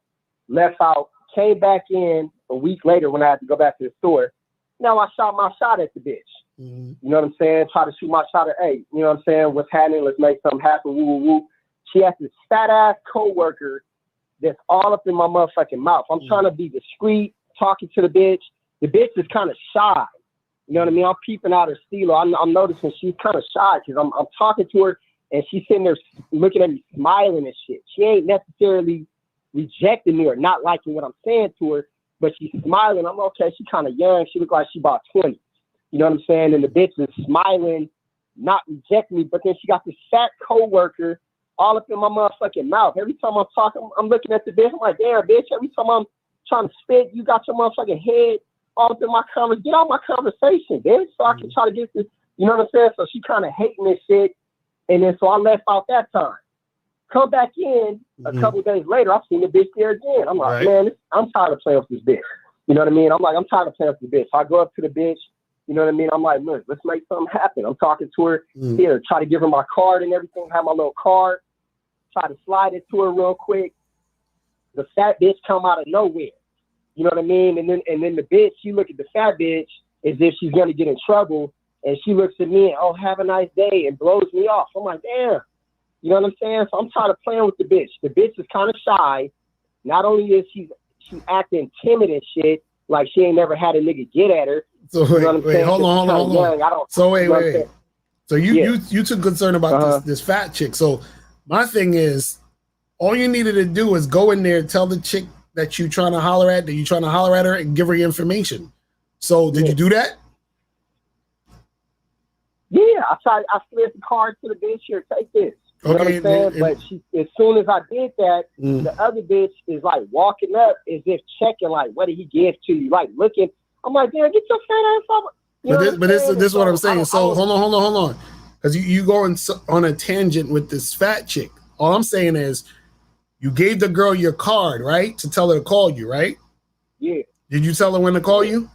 left out, came back in a week later when I had to go back to the store. Now I shot my shot at the bitch. You know what I'm saying? Try to shoot my shot at, hey, you know what I'm saying? What's happening? Let's make something happen. Woo, woo, woo. She has this fat ass coworker that's all up in my motherfucking mouth. I'm trying to be discreet, talking to the bitch. The bitch is kind of shy. You know what I mean? I'm peeping out her stilo. I'm noticing she's kind of shy because I'm talking to her and she's sitting there looking at me, smiling and shit. She ain't necessarily rejecting me or not liking what I'm saying to her, but she's smiling. I'm okay. She kind of young. She look like she about 20. You know what I'm saying? And the bitch is smiling, not rejecting me. But then she got this fat coworker all up in my motherfucking mouth. Every time I'm talking, I'm looking at the bitch. I'm like, damn, bitch. Every time I'm trying to spit, you got your motherfucking head all up in my conversation. Get out my conversation, bitch, so I can try to get this. You know what I'm saying? So she kind of hating this shit. And then so I left out that time. Come back in a couple days later, I've seen the bitch there again. I'm like, man, I'm tired of playing with this bitch. You know what I mean? I'm like, I'm tired of playing with this bitch. So I go up to the bitch. You know what I mean? I'm like, look, let's make something happen. I'm talking to her here, try to give her my card and everything, have my little card, try to slide it to her real quick. The fat bitch come out of nowhere. You know what I mean? And then the bitch, she look at the fat bitch as if she's gonna get in trouble, and she looks at me and, oh, have a nice day, and blows me off. I'm like, damn. You know what I'm saying? So I'm tired of playing with the bitch. The bitch is kind of shy. Not only is she acting timid and shit, like she ain't never had a nigga get at her. So wait, hold on. So wait. So you took concern about this fat chick. So my thing is, all you needed to do is go in there, tell the chick that you trying to holler at, her, and give her your information. So did you do that? Yeah, I slid the card to the bitch here. Take this. You know what I'm saying? But as soon as I did that, the other bitch is like walking up as if checking, like, what did he give to you? Like looking. I'm like, damn, get your fat ass off. But this is what I'm saying. So hold on. Because you go on a tangent with this fat chick. All I'm saying is, you gave the girl your card, right? To tell her to call you, right? Yeah. Did you tell her when to call you?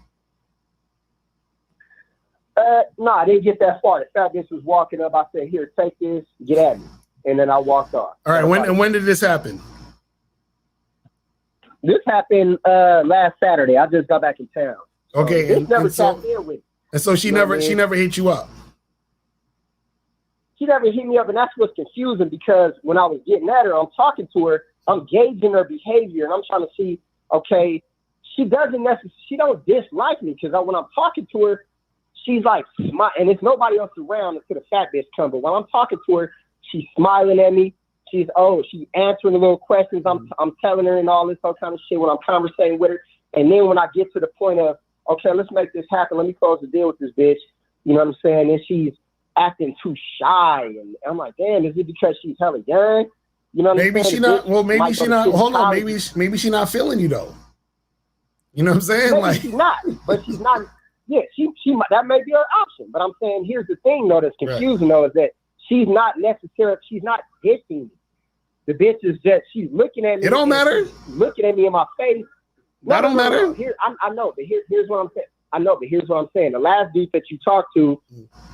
No, I didn't get that far. The fat bitch was walking up. I said, here, take this, get at me. And then I walked off. All right, when did this happen? This happened last Saturday. I just got back in town. So okay, this never tapped in with me. And so she never hit you up. She never hit me up, and that's what's confusing, because when I was getting at her, I'm talking to her, I'm gauging her behavior, and I'm trying to see, okay, she don't dislike me, because when I'm talking to her, she's like, and there's nobody else around until the fat bitch come. But when I'm talking to her, she's smiling at me. She's answering the little questions I'm telling her and all this whole kind of shit when I'm conversating with her. And then when I get to the point of, okay, let's make this happen. Let me close the deal with this bitch. You know what I'm saying? And she's acting too shy. And I'm like, damn, is it because she's hella young? You know what I'm saying? Maybe she not. Hold on. Maybe she not feeling you though. You know what I'm saying? Maybe she's not, but she's not. Yeah, she that may be her option. But I'm saying, here's the thing though that's confusing though, is that she's not dissing me. The bitch is just, she's looking at me. It don't matter. Looking at me in my face. That don't matter. Here, I know, but here's what I'm saying. I know, but here's what I'm saying. The last dude that you talked to,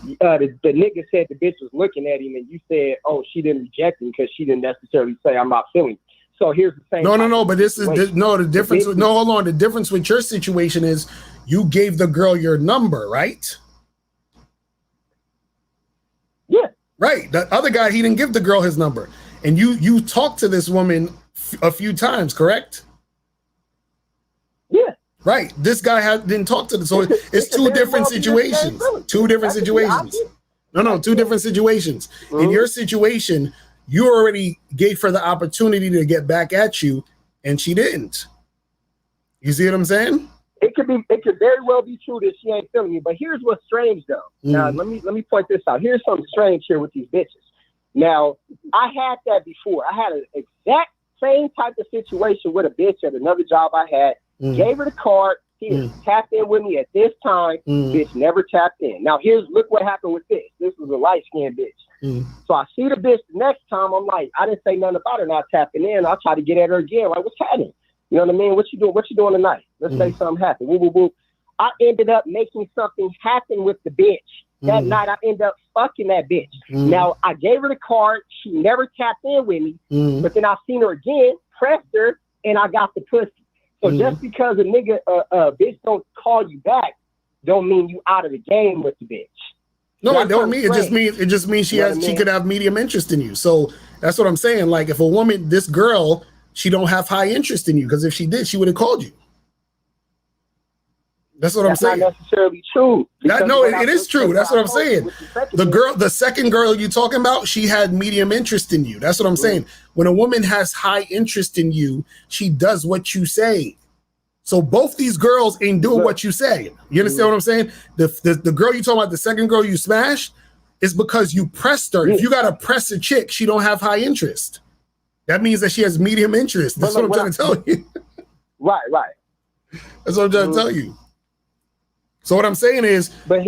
the nigga said the bitch was looking at him, and you said, oh, she didn't reject him because she didn't necessarily say I'm not feeling. So here's the same. No. But the difference. Hold on. The difference with your situation is you gave the girl your number, right? Yeah. Right. The other guy, he didn't give the girl his number, and you talked to this woman a few times, correct? Yeah. Right. This guy didn't talk to them, so it's two different situations. Two different situations. No, two different situations. In your situation, you already gave her the opportunity to get back at you, and she didn't. You see what I'm saying? It could very well be true that she ain't feeling me, but here's what's strange though. Now let me point this out. Here's something strange here with these bitches. Now, I had that before. I had an exact same type of situation with a bitch at another job I had. Gave her the card. Here, tapped in with me at this time. Bitch never tapped in. Now, look what happened with this. This was a light-skinned bitch. So I see the bitch the next time. I'm like, I didn't say nothing about her not tapping in. I'll try to get at her again. Like, what's happening? You know what I mean? What you doing? What you doing tonight? Let's make something happen. Woo, woo, woo. I ended up making something happen with the bitch. That night, I ended up fucking that bitch. Now, I gave her the card. She never tapped in with me. But then I seen her again, pressed her, and I got the pussy. So just because a nigga, bitch don't call you back, don't mean you out of the game with the bitch. No, it don't mean. It just means she could have medium interest in you. So that's what I'm saying. Like if a woman, this girl, she don't have high interest in you, because if she did, she would have called you. That's what I'm saying. Not necessarily true. No, it is true. That's what I'm saying. The second girl you talking about, she had medium interest in you. That's what I'm saying. When a woman has high interest in you, she does what you say. So both these girls ain't doing what you say. You understand what I'm saying? The girl you talking about, the second girl you smashed, is because you pressed her. If you gotta press a chick, she don't have high interest. That means that she has medium interest. That's what I'm trying to tell you. Right. That's what I'm trying to tell you. So what I'm saying is, so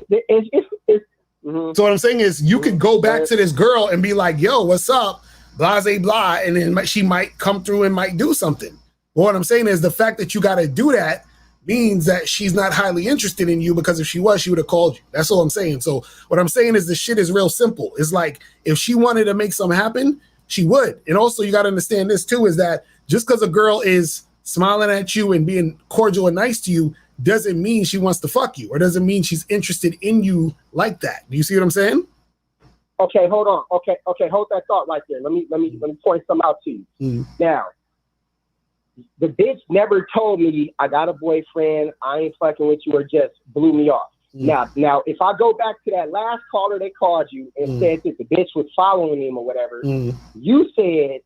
what I'm saying is, you could go back to this girl and be like, "Yo, what's up?" Blah, blah, blah, and then she might come through and might do something. But what I'm saying is, the fact that you got to do that means that she's not highly interested in you, because if she was, she would have called you. That's all I'm saying. So what I'm saying is, the shit is real simple. It's like, if she wanted to make something happen, she would. And also, you got to understand this too, is that just because a girl is smiling at you and being cordial and nice to you doesn't mean she wants to fuck you, or doesn't mean she's interested in you like that. Do you see what I'm saying? Okay, hold on. Okay, hold that thought right there. Let me point some out to you. Now, the bitch never told me I got a boyfriend, I ain't fucking with you, or just blew me off. Now, if I go back to that last caller that called you and said that the bitch was following him or whatever, you said,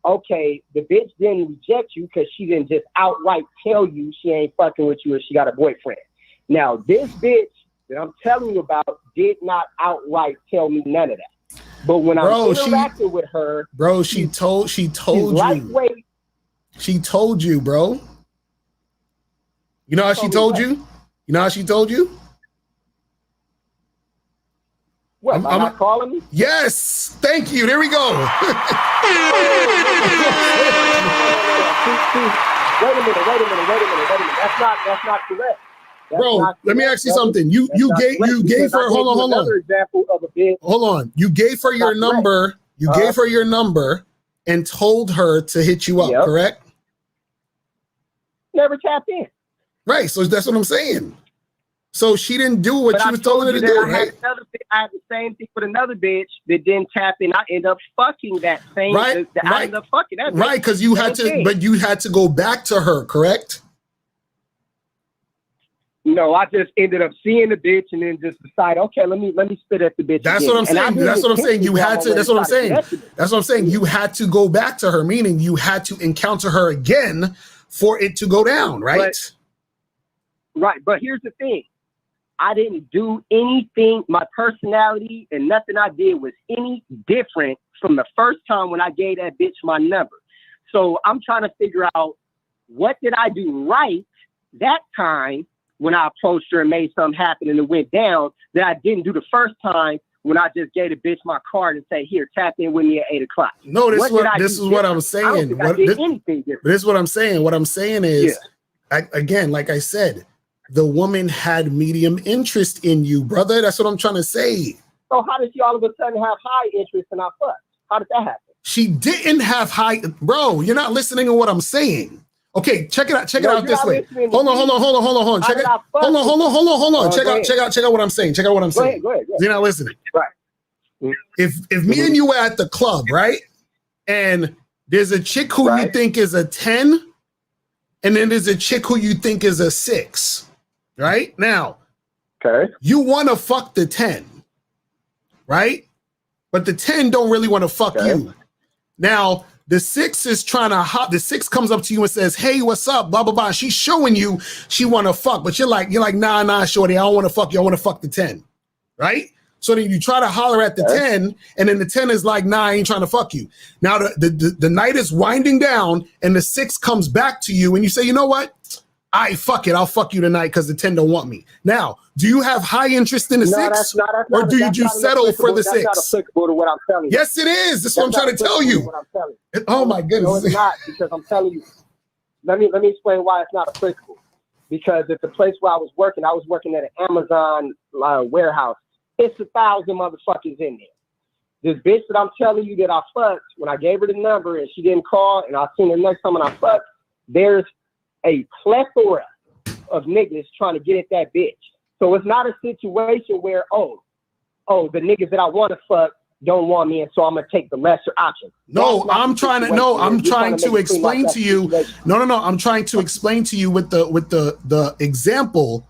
okay, the bitch didn't reject you because she didn't just outright tell you she ain't fucking with you or she got a boyfriend. Now, this bitch that I'm telling you about did not outright tell me none of that. But when I interacted with her, bro, she told you. Lightweight. She told you, bro. You know how she told you? You know how she told you? What, am I not calling me? Yes. Thank you. There we go. Wait a minute. That's not correct. Bro, let me ask you something. You gave her hold on. Example of a bitch. Hold on. You gave her your number. You gave her your number and told her to hit you up, correct? Never tapped in. Right. So that's what I'm saying. So she didn't do what you was telling her to do, right? I had the same thing with another bitch that didn't tap in. I ended up fucking that same. I ended up fucking that. Right, because you had to, but you had to go back to her, correct? No, I just ended up seeing the bitch and then just decide, okay, let me spit at the bitch. That's what I'm saying. That's what I'm saying. You had to. That's what I'm saying. That's what I'm saying. You had to go back to her, meaning you had to encounter her again for it to go down, right? But here's the thing. I didn't do anything. My personality and nothing I did was any different from the first time when I gave that bitch my number. So I'm trying to figure out, what did I do right that time when I approached her and made something happen and it went down that I didn't do the first time when I just gave the bitch my card and say, here, tap in with me at 8 o'clock. No, this is what I'm saying. This is what I'm saying. What I'm saying is, again, like I said, the woman had medium interest in you, brother. That's what I'm trying to say. So how did she all of a sudden have high interest in our fuck? How did that happen? She didn't have high, bro. You're not listening to what I'm saying. Okay, check it out. Check it out this way. Hold on. Check it. Hold on. Check out what I'm saying. Check out what I'm saying. Go ahead. You're not listening. Right. If me and you were at the club, right, and there's a chick who you think is a 10, and then there's a chick who you think is a 6. Right now, you want to fuck the 10, right? But the 10 don't really want to fuck you. Now, the 6 is trying to the 6 comes up to you and says, hey, what's up? Blah, blah, blah. She's showing you she want to fuck, but you're like, nah, shorty, I don't want to fuck you. I want to fuck the 10, right? So then you try to holler at the 10, and then the 10 is like, nah, I ain't trying to fuck you. Now the night is winding down, and the 6 comes back to you, and you say, you know what? Fuck it, I'll fuck you tonight because the 10 don't want me. Now, do you have high interest in the 6? Or do you just settle for the 6? That's not applicable to what I'm telling you. Yes, it is. That's what I'm trying to tell you. Oh my goodness. No, it's not, because I'm telling you. Let me explain why it's not applicable. Because at the place where I was working at an Amazon warehouse. It's 1,000 motherfuckers in there. This bitch that I'm telling you that I fucked, when I gave her the number and she didn't call, and I seen her next time when I fucked, there's a plethora of niggas trying to get at that bitch. So it's not a situation where, the niggas that I want to fuck don't want me, and so I'm gonna take the lesser option. I'm trying to explain to you with the example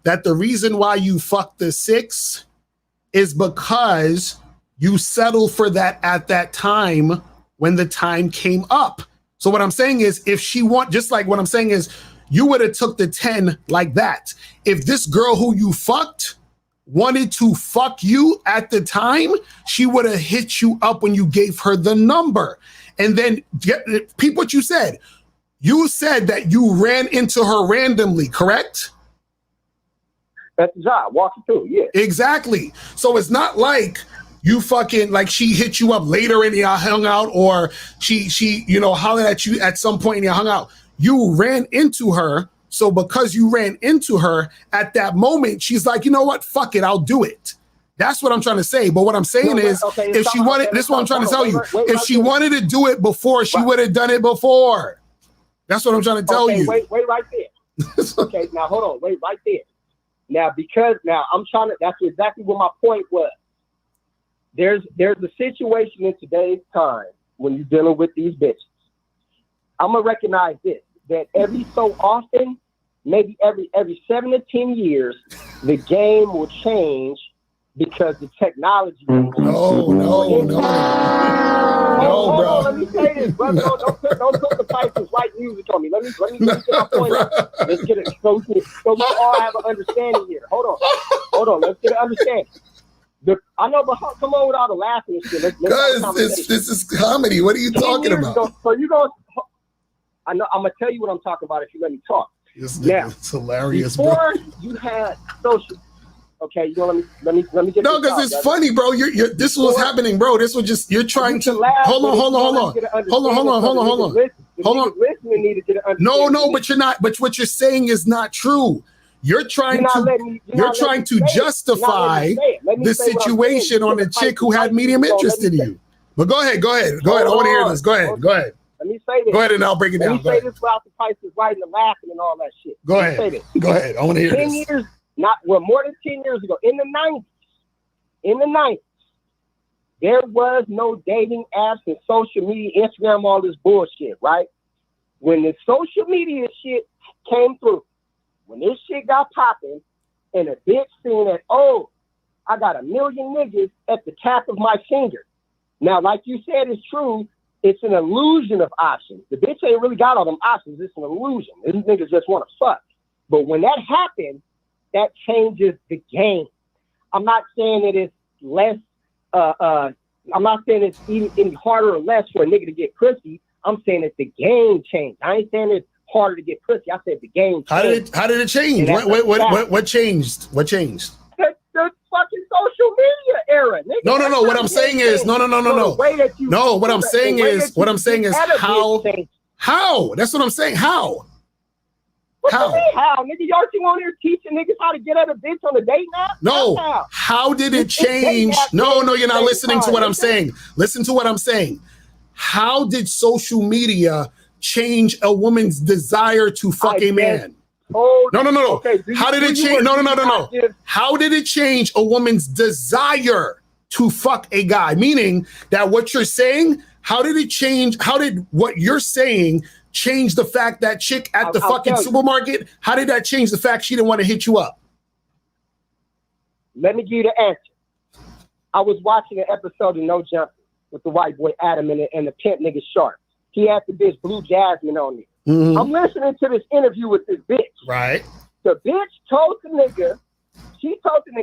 that the reason why you fucked the 6 is because you settled for that at that time when the time came up. So what I'm saying is, if she just like what I'm saying is, you would have took the 10 like that. If this girl who you fucked wanted to fuck you at the time, she would have hit you up when you gave her the number. And then peep what you said. You said that you ran into her randomly, correct? That's the job. Walking through, yeah. Exactly. So it's not like you fucking, like, she hit you up later and y'all hung out, or she hollered at you at some point and y'all hung out. You ran into her. So because you ran into her at that moment, she's like, you know what? Fuck it, I'll do it. That's what I'm trying to say. But what I'm saying is, if she wanted, this is what I'm trying to tell you. If she wanted to do it before, she would have done it before. That's what I'm trying to tell you. Wait right there. Okay, now hold on. Wait right there. Now, I'm trying to, that's exactly what my point was. There's a situation in today's time when you're dealing with these bitches. I'm going to recognize this, that every so often, maybe every 7 to 10 years, the game will change because the technology will change. No, bro. Let me say this, brother. Don't put the Price's Right music on me. Let me get my point out. Let's get it. So we all have an understanding here. Hold on. Let's get an understanding. I know, but come on with all the laughing and shit. Guys, this is comedy. What are you talking about? I know. I'm gonna tell you what I'm talking about if you let me talk. It's hilarious, before bro. You had social. Okay, let me get. No, because it's funny, bro. This was happening, bro. This was just you're trying to. Hold on. Listening need to get an No, but you're not. But what you're saying is not true. You're trying to justify the situation on the chick who had medium interest in you. But go ahead. I want to hear this. Go ahead. Let me say this. Go ahead and I'll break it down. Let me say this about the Price is Right and the laughing and all that shit. Go ahead. I want to hear 10 this. years, more than 10 years ago, in the 90s, there was no dating apps and social media, Instagram, all this bullshit, right? When the social media shit came through, when this shit got popping, and a bitch seen that, oh, I got 1 million niggas at the tap of my finger. Now, like you said, it's true. It's an illusion of options. The bitch ain't really got all them options. It's an illusion. These niggas just want to fuck. But when that happens, that changes the game. I'm not saying that it's less, I'm not saying it's any harder or less for a nigga to get pussy. I'm saying that the game changed. I ain't saying it's harder to get pussy. I said the game changed. How did it change? What changed? What changed? The fucking social media era, nigga. No. What I'm saying is no. What I'm saying is how? That's what I'm saying. How? What you mean, how? Nigga, y'all on here teaching niggas how to get at a bitch on a date now? No. How did it change? No, you're not listening to what I'm saying. Listen to what I'm saying. How did social media change a woman's desire to fuck a man? No. Okay, how did it change? No. How did it change a woman's desire to fuck a guy? Meaning that what you're saying, how did it change? How did what you're saying change the fact that chick at the fucking supermarket? How did that change the fact she didn't want to hit you up? Let me give you the answer. I was watching an episode of No Jumping with the white boy Adam and the pimp nigga Sharp. He had the bitch Blue Jasmine on it. Mm-hmm. I'm listening to this interview with this bitch. Right. The bitch told the nigga,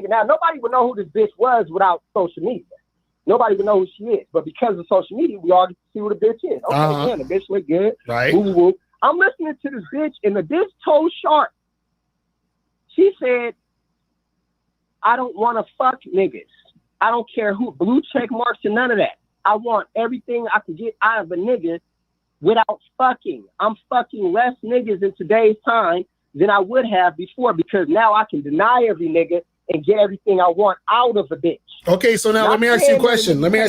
now nobody would know who this bitch was without social media. Nobody would know who she is. But because of social media, we all get to see who the bitch is. Okay, damn, the bitch look good. Right. Woo. I'm listening to this bitch, and the bitch told Sharp, she said, I don't want to fuck niggas. I don't care who, blue check marks and none of that. I want everything I can get out of a nigga without fucking. I'm fucking less niggas in today's time than I would have before because now I can deny every nigga and get everything I want out of a bitch. Okay, so now let me ask you a question. Hold on.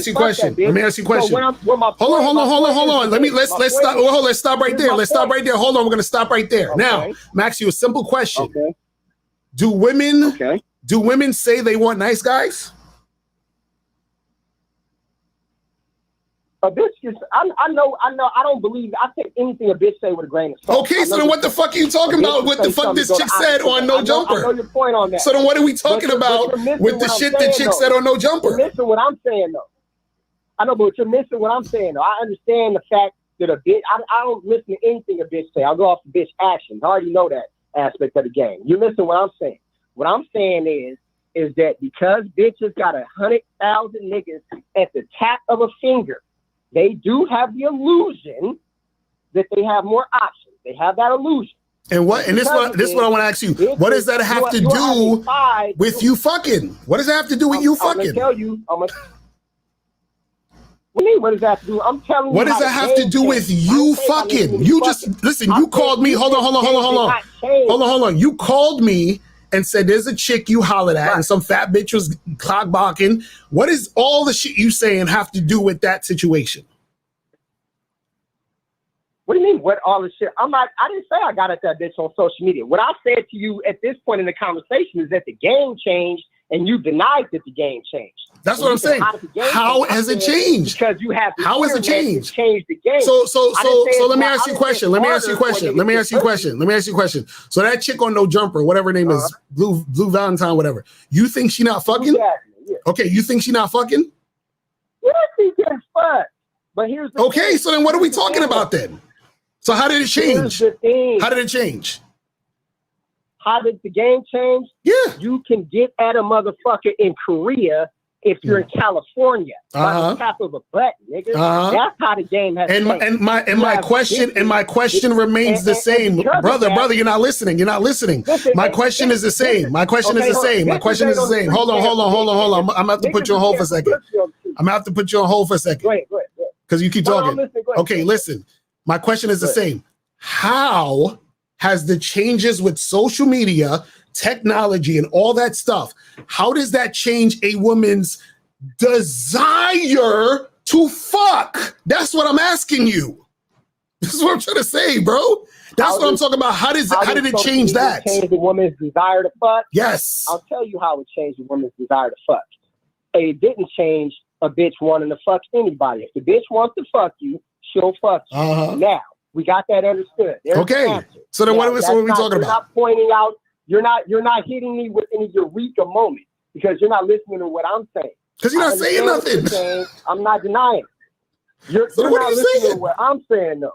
Let's stop right there. Hold on, we're gonna stop right there. Okay. Now, I'm asking you a simple question. Okay. Do women say they want nice guys? A bitch is, I know, I don't believe, I take anything a bitch say with a grain of salt. Okay, so then what the fuck are you talking about? What the fuck this chick said on No Jumper? I know your point on that. So then what are we talking about with the shit that chick said on No Jumper? You're missing what I'm saying, though. I know, but you're missing what I'm saying, though. I understand the fact that a bitch, I don't listen to anything a bitch say. I'll go off the bitch actions. I already know that aspect of the game. You're missing what I'm saying. What I'm saying is that because bitches got 100,000 niggas at the tap of a finger, they do have the illusion that they have more options. They have that illusion. And what? And this what I want to ask you. What does that have to do with you fucking? What does that have to do with you fucking? I'm gonna tell you. What does that have to do? I'm telling you. What does that have to do with you fucking? You just listen. You called me. Hold on. You called me and said there's a chick you hollered at and some fat bitch was clock barking. What does all the shit you saying have to do with that situation? What do you mean? What all the shit? I didn't say I got at that bitch on social media. What I said to you at this point in the conversation is that the game changed and you denied that the game changed. That's what I'm saying. How has it changed? Because you have how has it changed? Changed the game. So let me ask you a question. Let me ask you a question. So that chick on No Jumper, whatever her name is, Blue Valentine, whatever. You think she not fucking? Yeah. Okay, you think she not fucking? Yeah, she can fuck. But here's the thing. So then what are we talking about then? So how did it change? Here's the thing. How did it change? How did the game change? Yeah. You can get at a motherfucker in Korea if you're in California by the tap of a button, nigga. That's how the game has changed. And my question remains the same. Brother, you're not listening. My question is the same. My question is the same. Hold on. I'm gonna have to put you on hold for a second. Go ahead. Because you keep talking. Okay, listen. My question is the same. How has the changes with social media, technology, and all that stuff, how does that change a woman's desire to fuck? That's what I'm asking you. This is what I'm trying to say, bro. That's what I'm talking about. How did it change that? Change a woman's desire to fuck? Yes. I'll tell you how it changed a woman's desire to fuck. It didn't change a bitch wanting to fuck anybody. If the bitch wants to fuck you, she'll fuck you. Now, we got that understood. Okay. So then what are we talking about? You're not pointing out, you're not hitting me with any eureka moment because you're not listening to what I'm saying. Because you're not saying nothing. I'm not denying. You're not listening to what I'm saying, though.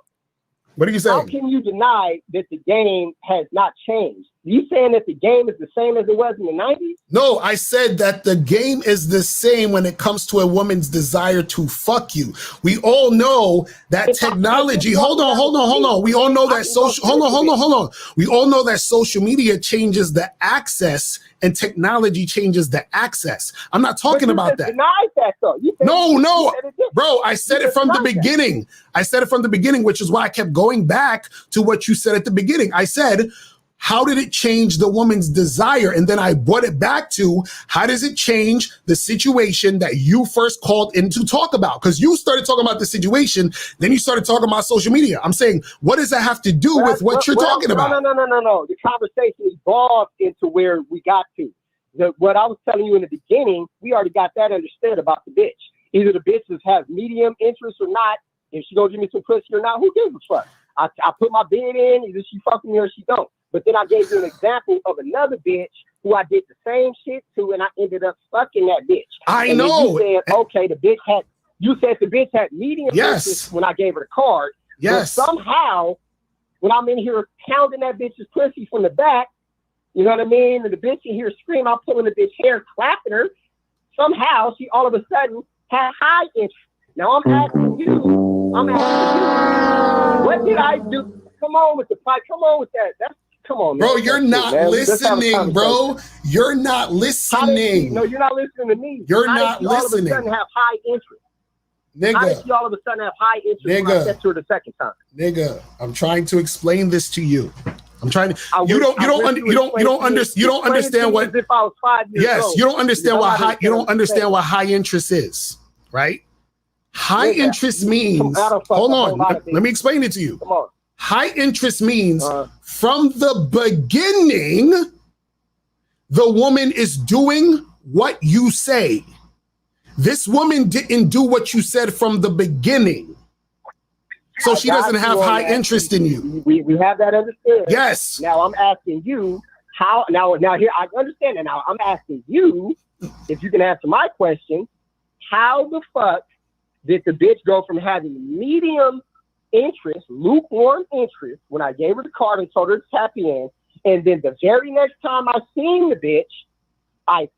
What are you saying? How can you deny that the game has not changed? You saying that the game is the same as it was in the 90s? No, I said that the game is the same when it comes to a woman's desire to fuck you. We all know that technology. Hold on. We all know that social. Hold on. We all know that social media changes the access and technology changes the access. I'm not talking about that. Denied that though. No, bro. I said it from the beginning. Which is why I kept going back to what you said at the beginning. I said, how did it change the woman's desire? And then I brought it back to, how does it change the situation that you first called in to talk about? Because you started talking about the situation, then you started talking about social media. I'm saying, what does that have to do with what you're talking about? No. The conversation evolved into where we got to. What I was telling you in the beginning, we already got that understood about the bitch. Either the bitches have medium interest or not. If she gonna give me some pussy or not, who gives a fuck? I put my bid in, either she fucking me or she don't. But then I gave you an example of another bitch who I did the same shit to, and I ended up fucking that bitch. I know. You said, okay, the bitch had medium interest when I gave her the card. Yes. But somehow, when I'm in here pounding that bitch's pussy from the back, you know what I mean? And the bitch in here scream, I'm pulling the bitch hair, clapping her. Somehow, she all of a sudden had high interest. Now I'm asking you, what did I do? Come on with the fight. Come on with that. Come on, man. Bro, you're not listening, bro. You're not listening. No, you're not listening to me. You're not listening. All of a sudden have high interest. How did you all of a sudden have high interest when I said to her the second time? Nigga, I'm trying to explain this to you. I'm trying to. You don't understand what. If I was 5 years old, you don't understand what high interest is, right? High interest means. Hold on. Let me explain it to you. Come on. High interest means from the beginning, the woman is doing what you say. This woman didn't do what you said from the beginning. So she doesn't have high interest in you. We have that understood. Yes. Now I'm asking you how. Now here I understand it. Now I'm asking you if you can answer my question. How the fuck did the bitch go from having medium interest, lukewarm interest, when I gave her the card and told her to tap in, and then the very next time I seen the bitch, I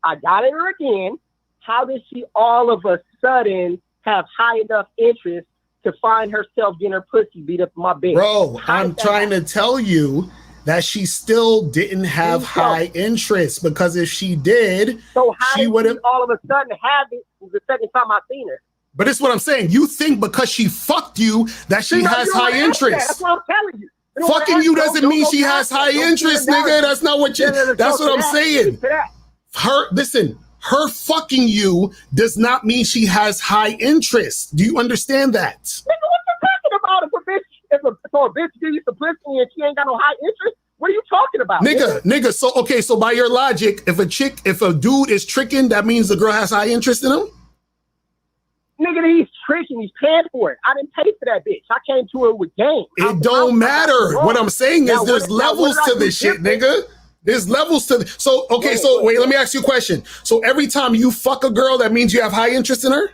got at her again. How did she all of a sudden have high enough interest to find herself getting her pussy beat up in my bed? Bro, I'm trying to tell you that she still didn't have high interest, because if she did, so how she would have all of a sudden have it the second time I seen her. But it's what I'm saying. You think because she fucked you that she has high interest. That's what I'm telling you. Fucking you doesn't mean she has high interest, nigga. That's not what you. That's what I'm saying. Her fucking you does not mean she has high interest. Do you understand that? Nigga, what you talking about? If a bitch gives you some pussy and she ain't got no high interest, what are you talking about? Nigga. So by your logic, if a dude is tricking, that means the girl has high interest in him? Nigga, he's tricking. He's paying for it. I didn't pay for that bitch. I came to her with game. It don't matter. What I'm saying is there's levels to this shit, nigga. There's levels to so wait, let me ask you a question. So every time you fuck a girl, that means you have high interest in her?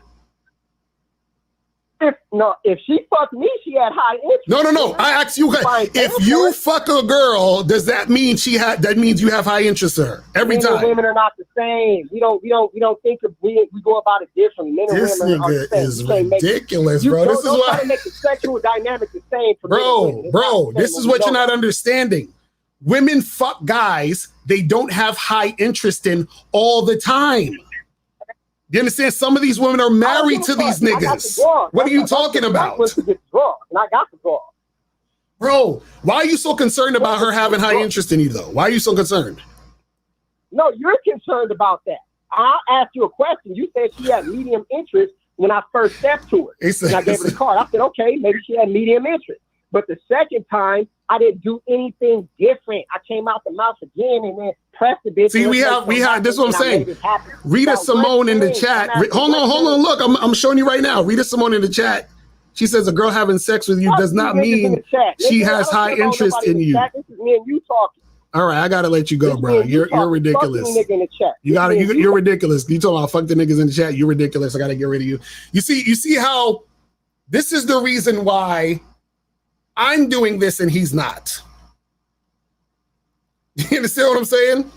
If she fucked me, she had high interest. No. I asked you, if you fuck a girl, does that mean that means you have high interest in her every Men time? and women are not the same. We don't think we go about it differently. Men and women are the same. Is ridiculous, bro. This is why why make the sexual dynamic the same for men and women. Bro, this is what you're not understanding. Women fuck guys they don't have high interest in all the time. You understand? Some of these women are married to these niggas. What are you talking about? And I got the draw. Bro, why are you so concerned about her having high interest in you, though? Why are you so concerned? No, you're concerned about that. I asked you a question. You said she had medium interest when I first stepped to her. And I gave her the card. I said, okay, maybe she had medium interest. But the second time, I didn't do anything different. I came out the mouth again and then pressed the bitch. See, we have. This is what I'm saying. Rita Simone in the chat. Hold on. Look, I'm showing you right now. Rita Simone in the chat. She says a girl having sex with you does not mean she has high interest in you. This is me and you talking. All right, I gotta let you go, bro. You're ridiculous. You're ridiculous. You talking about fuck the niggas in the chat? You're ridiculous. I gotta get rid of you. You see how this is the reason why I'm doing this and he's not. You understand what I'm saying?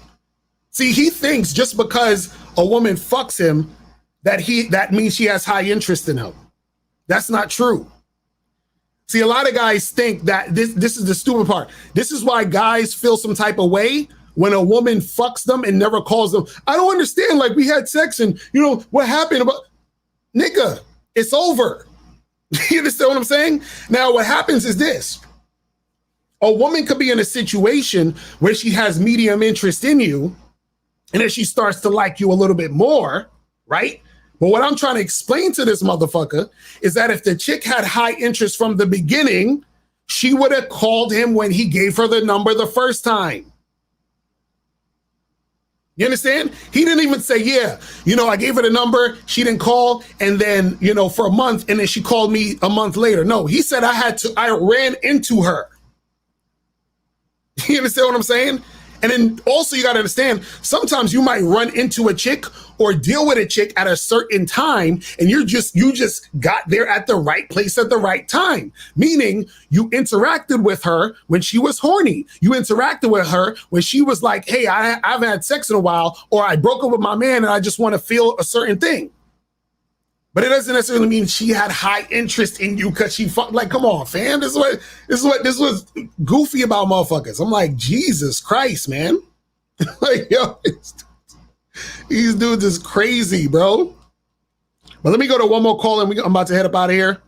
See, he thinks just because a woman fucks him that means she has high interest in him. That's not true. See, a lot of guys think that this is the stupid part. This is why guys feel some type of way when a woman fucks them and never calls them. I don't understand. Like, we had sex and what happened about nigga, it's over. You understand what I'm saying? Now, what happens is this. A woman could be in a situation where she has medium interest in you, and then she starts to like you a little bit more, right? But what I'm trying to explain to this motherfucker is that if the chick had high interest from the beginning, she would have called him when he gave her the number the first time. You understand? He didn't even say, yeah, I gave her the number, she didn't call, and then, for a month, and then she called me a month later. No, he said I ran into her. You understand what I'm saying? And then also you got to understand, sometimes you might run into a chick or deal with a chick at a certain time, and you just got there at the right place at the right time. Meaning you interacted with her when she was horny. You interacted with her when she was like, hey, I haven't had sex in a while, or I broke up with my man and I just want to feel a certain thing. But it doesn't necessarily mean she had high interest in you because she fucked. Like, come on, fam. This was goofy about motherfuckers. I'm like, Jesus Christ, man. Like, yo, these dudes is crazy, bro. But let me go to one more call and I'm about to head up out of here.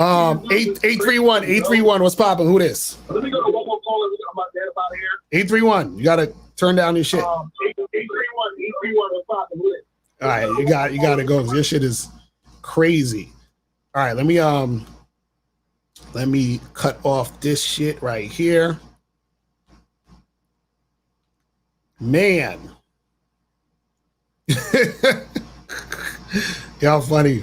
831, what's popping? Who this? Let me go to one more call and I'm about to head up out of here. 831, you gotta turn down your shit. 831, what's popping? Who this? All right, you got to go. Your shit is crazy. All right, let me cut off this shit right here. Man. Y'all funny.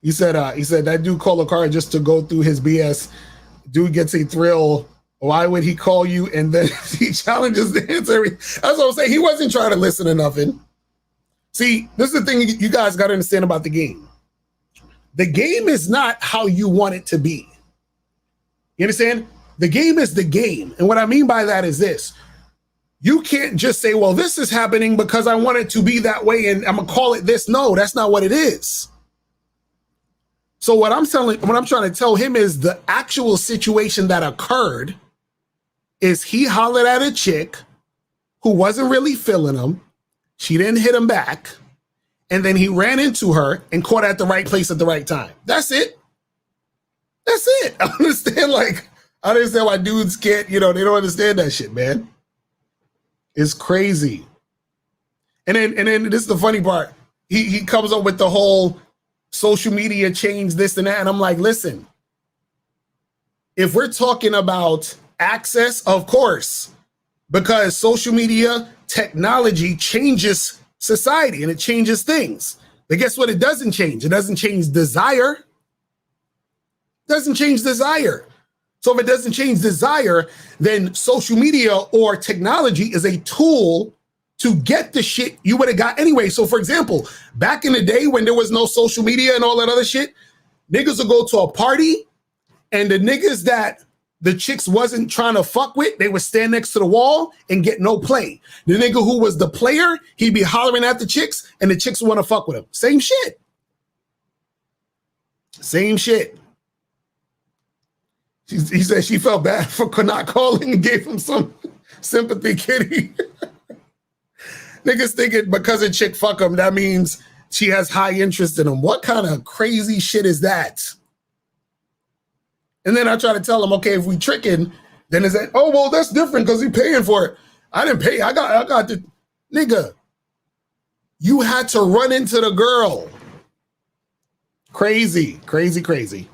He said that dude called a car just to go through his BS. Dude gets a thrill. Why would he call you? And then he challenges the answer. That's what I'm saying. He wasn't trying to listen to nothing. See, this is the thing you guys got to understand about the game. The game is not how you want it to be. You understand? The game is the game. And what I mean by that is this. You can't just say, well, this is happening because I want it to be that way and I'm going to call it this. No, that's not what it is. So what I'm trying to tell him is the actual situation that occurred is he hollered at a chick who wasn't really feeling him. She didn't hit him back. And then he ran into her and caught her at the right place at the right time. That's it. That's it. I understand why dudes can't, they don't understand that shit, man. It's crazy. And then this is the funny part. He comes up with the whole social media change, this and that. And I'm like, listen, if we're talking about access, of course, because social media technology changes society and it changes things. But guess what? It doesn't change. It doesn't change desire. It doesn't change desire. So if it doesn't change desire, then social media or technology is a tool to get the shit you would have got anyway. So for example, back in the day when there was no social media and all that other shit, niggas would go to a party and the niggas that the chicks wasn't trying to fuck with, they would stand next to the wall and get no play. The nigga who was the player, he'd be hollering at the chicks and the chicks want to fuck with him. Same shit. Same shit. He said she felt bad for not calling and gave him some sympathy kitty. Niggas thinking because a chick fuck him, that means she has high interest in him. What kind of crazy shit is that? And then I try to tell him, okay, if we tricking, then it's like, oh, well, that's different because he paying for it. I didn't pay. I got the nigga. You had to run into the girl. Crazy, crazy, crazy.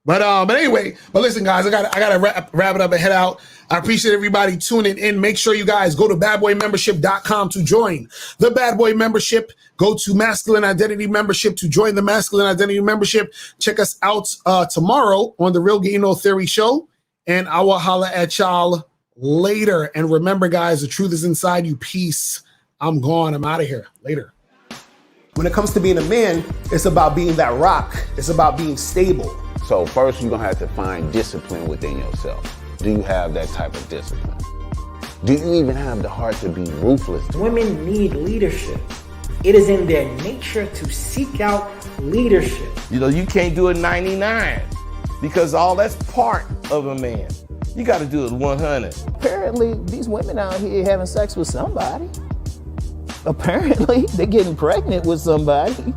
But anyway, listen, guys, I gotta wrap it up and head out. I appreciate everybody tuning in. Make sure you guys go to badboymembership.com to join the Bad Boy membership. Go to Masculine Identity membership to join the Masculine Identity membership. Check us out tomorrow on the Real Game No Theory show, and I will holla at y'all later. And remember, guys, the truth is inside you. Peace. I'm gone. I'm out of here. Later. When it comes to being a man, it's about being that rock. It's about being stable. So first, you're gonna have to find discipline within yourself. Do you have that type of discipline? Do you even have the heart to be ruthless? Women need leadership. It is in their nature to seek out leadership. You can't do it 99 because all that's part of a man. You got to do it 100. Apparently, these women out here having sex with somebody. Apparently, they're getting pregnant with somebody.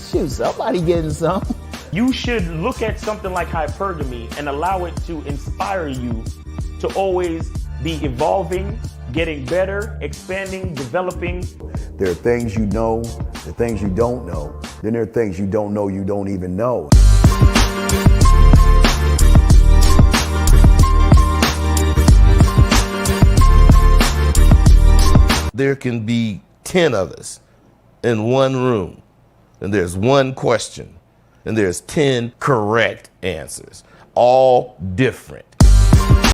Shoot, somebody getting something. You should look at something like hypergamy and allow it to inspire you to always be evolving, getting better, expanding, developing. There are things you know, there are things you don't know. Then there are things you don't know you don't even know. There can be 10 of us in one room, and there's one question. And there's 10 correct answers, all different.